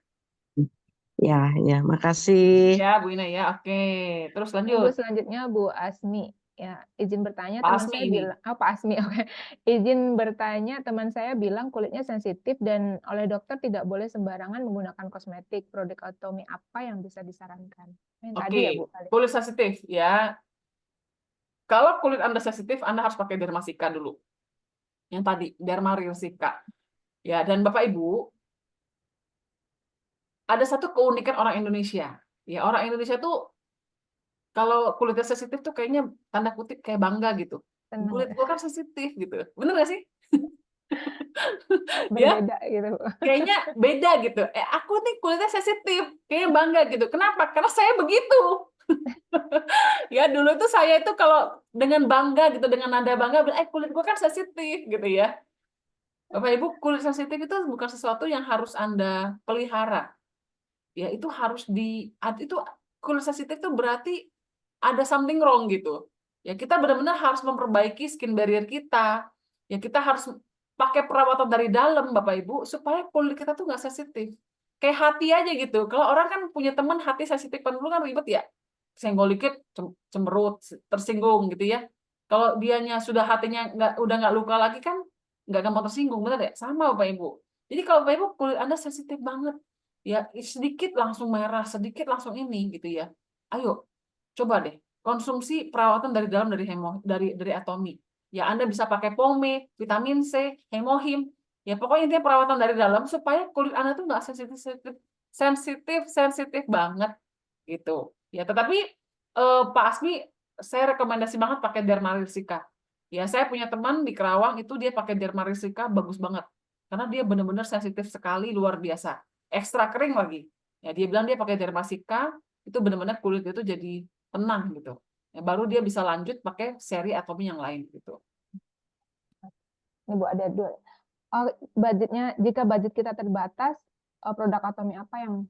Ya, makasih. Ya Bu Ina ya, oke. Terus Ini Bu lanjut. selanjutnya Bu Asmi. Ya, izin bertanya Pak teman Asmi saya ini. bilang, Pak Asmi, oke. Izin bertanya, teman saya bilang kulitnya sensitif dan oleh dokter tidak boleh sembarangan menggunakan kosmetik. Produk Atomy apa yang bisa disarankan? Yang tadi ya, Bu, Oke, kali. kulit sensitif ya. Kalau kulit Anda sensitif, Anda harus pakai Dermasika dulu. Yang tadi, Dermarilsika. Ya, dan Bapak Ibu, ada satu keunikan orang Indonesia. Ya, orang Indonesia tuh kalau kulitnya sensitif tuh kayaknya tanda kutip kayak bangga gitu. Senang Kulit gua kan sensitif gitu. Bener gak sih? Ya, berbeda gitu, Bu. kayaknya beda gitu. Aku nih kulitnya sensitif, kayaknya bangga gitu. Kenapa? Karena saya begitu. Ya, dulu tuh saya itu kalau dengan bangga gitu, dengan nada bangga bilang, kulit gua kan sensitif gitu ya. Bapak Ibu, kulit sensitif itu bukan sesuatu yang harus Anda pelihara. Ya, itu harus itu kulit sensitif itu berarti ada something wrong gitu. Ya, kita benar-benar harus memperbaiki skin barrier kita. Ya, kita harus pakai perawatan dari dalam, Bapak Ibu, supaya kulit kita tuh nggak sensitif. Kayak hati aja gitu. Kalau orang kan punya teman hati sensitif dulu kan ribet ya. Senggol dikit cemberut, tersinggung gitu ya. Kalau dianya sudah hatinya udah nggak luka lagi kan nggak gampang tersinggung, benar ya? Sama Bapak Ibu. Jadi kalau Bapak Ibu kulit Anda sensitif banget, ya sedikit langsung merah, sedikit langsung ini gitu ya. Ayo, coba deh konsumsi perawatan dari dalam dari Atomy. Ya Anda bisa pakai pomade, vitamin C, hemohim. Ya pokoknya intinya perawatan dari dalam supaya kulit Anda tuh nggak sensitif banget gitu. Ya tetapi Pak Asmi saya rekomendasi banget pakai Dermarilsika. Ya saya punya teman di Kerawang itu dia pakai Dermarilsika bagus banget. Karena dia benar-benar sensitif sekali luar biasa. Ekstra kering lagi. Ya dia bilang dia pakai Dermasika itu benar-benar kulit itu jadi tenang gitu. Ya, baru dia bisa lanjut pakai seri Atomy yang lain gitu. Ini Bu ada dua. Budgetnya, jika budget kita terbatas, produk Atomy apa yang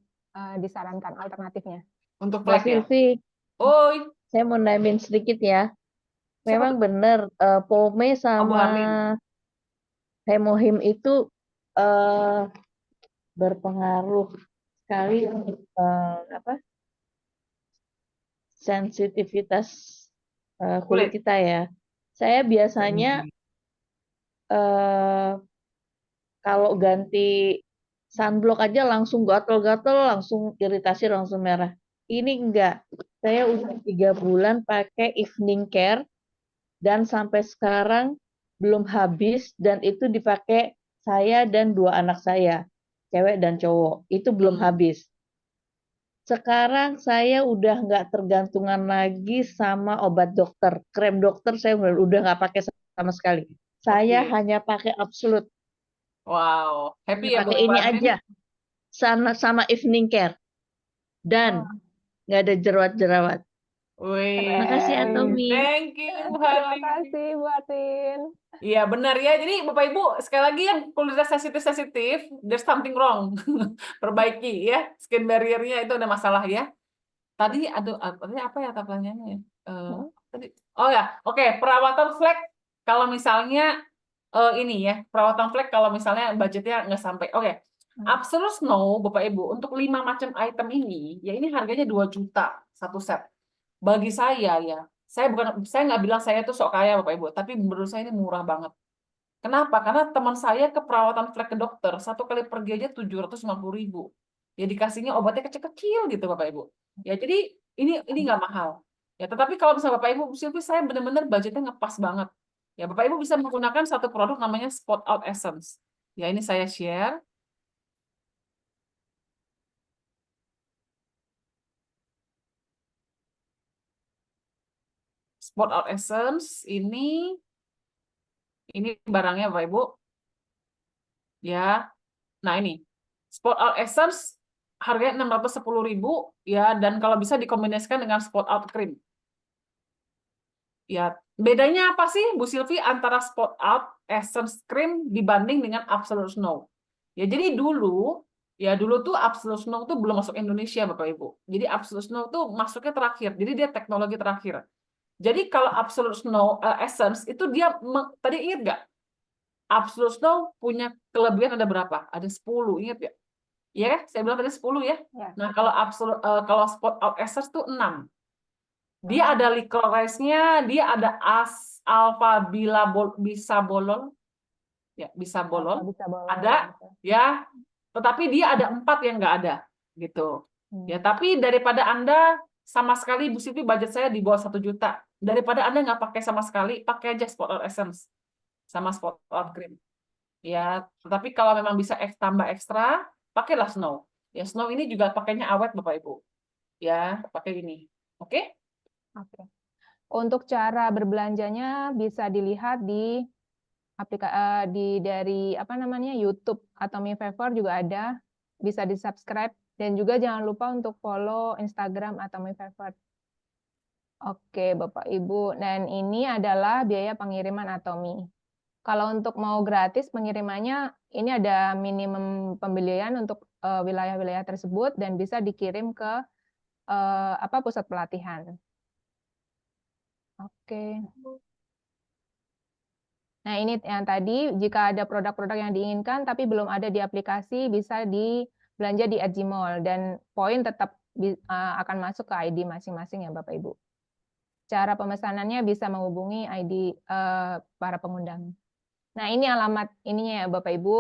disarankan alternatifnya? Untuk Mbak flek ya. Silvi, Oi, saya mau nambahin sedikit ya. siapa Memang tuh? benar pome Oh, Bu sama Harlin. hemohim itu eh, berpengaruh sekali sensitivitas kulit Kulit. kita ya. Saya biasanya kalau ganti sunblock aja langsung gatel-gatel, langsung iritasi, langsung merah. Ini enggak. Saya udah 3 bulan pakai evening care dan sampai sekarang belum habis dan itu dipakai saya dan 2 anak saya, cewek dan cowok. Itu belum habis. Sekarang saya udah nggak tergantungan lagi sama obat dokter. Krem dokter saya udah nggak pakai sama sekali. Saya hanya pakai Absolute. Wow, happy ya Bu Pakai ini Harlin? aja. Sama evening care. Dan nggak ada jerawat-jerawat. Wih, Makasih Atomy. thank you Bu Terima Harlin. kasih Bu Atin. Iya benar ya. Jadi Bapak Ibu sekali lagi yang kulitnya sensitif, there's something wrong. Perbaiki ya, skin barrier-nya itu ada masalah ya. Tadi apa ya pertanyaannya ya? Tadi, oh ya, oke, perawatan flek kalau misalnya ini ya, perawatan flek kalau misalnya budgetnya nggak sampai. Oke, Absolute Snow Bapak Ibu untuk 5 macam item ini, ya ini harganya 2 juta satu set. Bagi saya ya, saya nggak bilang saya tuh sok kaya Bapak Ibu, tapi menurut saya ini murah banget. Kenapa? Karena teman saya ke perawatan flek ke dokter, 1 kali pergi aja 750.000. Ya dikasihnya obatnya kecil-kecil gitu Bapak Ibu. Ya jadi ini nggak mahal. Ya tetapi kalau misalnya Bapak Ibu, Silvi saya benar-benar budgetnya ngepas banget. Ya Bapak Ibu bisa menggunakan satu produk namanya Spot Out Essence. Ya ini saya share. Spot Out Essence ini barangnya Bapak Ibu. Ya. Nah, ini. Spot Out Essence harganya 610.000 ya dan kalau bisa dikombinasikan dengan Spot Out Cream. Ya, bedanya apa sih Bu Silvi antara Spot Out Essence Cream dibanding dengan Absolute Snow? Ya, jadi dulu tuh Absolute Snow tuh belum masuk Indonesia Bapak Ibu. Jadi Absolute Snow tuh masuknya terakhir. Jadi dia teknologi terakhir. Jadi kalau Absolute Snow Essence itu dia tadi ingat nggak? Absolute Snow punya kelebihan ada berapa? Ada 10, ingat nggak? Ya, saya bilang tadi 10 ya. Ya. Nah, kalau Spot Out Essence tuh 6. Dia ada licorice-nya, dia ada alpha bisabolol, ya bisabolol, Bisa bolong ada, gitu. ya. Tetapi dia ada 4 yang nggak ada, gitu. Ya, Hmm. tapi daripada Anda sama sekali, Bu Siti, budget saya di bawah 1 juta. Daripada Anda nggak pakai sama sekali, pakai aja Spot On Essence sama Spot On Cream. Ya, tetapi kalau memang bisa tambah ekstra, pakailah Snow. Ya, Snow ini juga pakainya awet, Bapak Ibu. Ya, pakai ini. Oke? Oke. Untuk cara berbelanjanya bisa dilihat di dari apa namanya YouTube atau Mi Favor juga ada, bisa di subscribe dan juga jangan lupa untuk follow Instagram atau Mi Favor. Oke, Bapak Ibu, dan ini adalah biaya pengiriman Atomy. Kalau untuk mau gratis pengirimannya, ini ada minimum pembelian untuk wilayah-wilayah tersebut dan bisa dikirim ke pusat pelatihan. Oke. Nah, ini yang tadi, jika ada produk-produk yang diinginkan tapi belum ada di aplikasi, bisa belanja di Edgimall, dan poin tetap akan masuk ke ID masing-masing ya Bapak Ibu. Cara pemesanannya bisa menghubungi ID para pengundang. Nah, ini alamat ininya ya Bapak Ibu,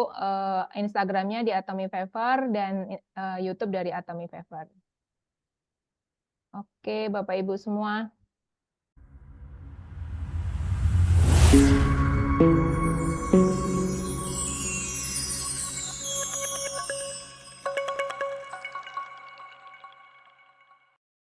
Instagramnya di Atomy Favor dan YouTube dari Atomy Favor. Oke, Bapak Ibu semua.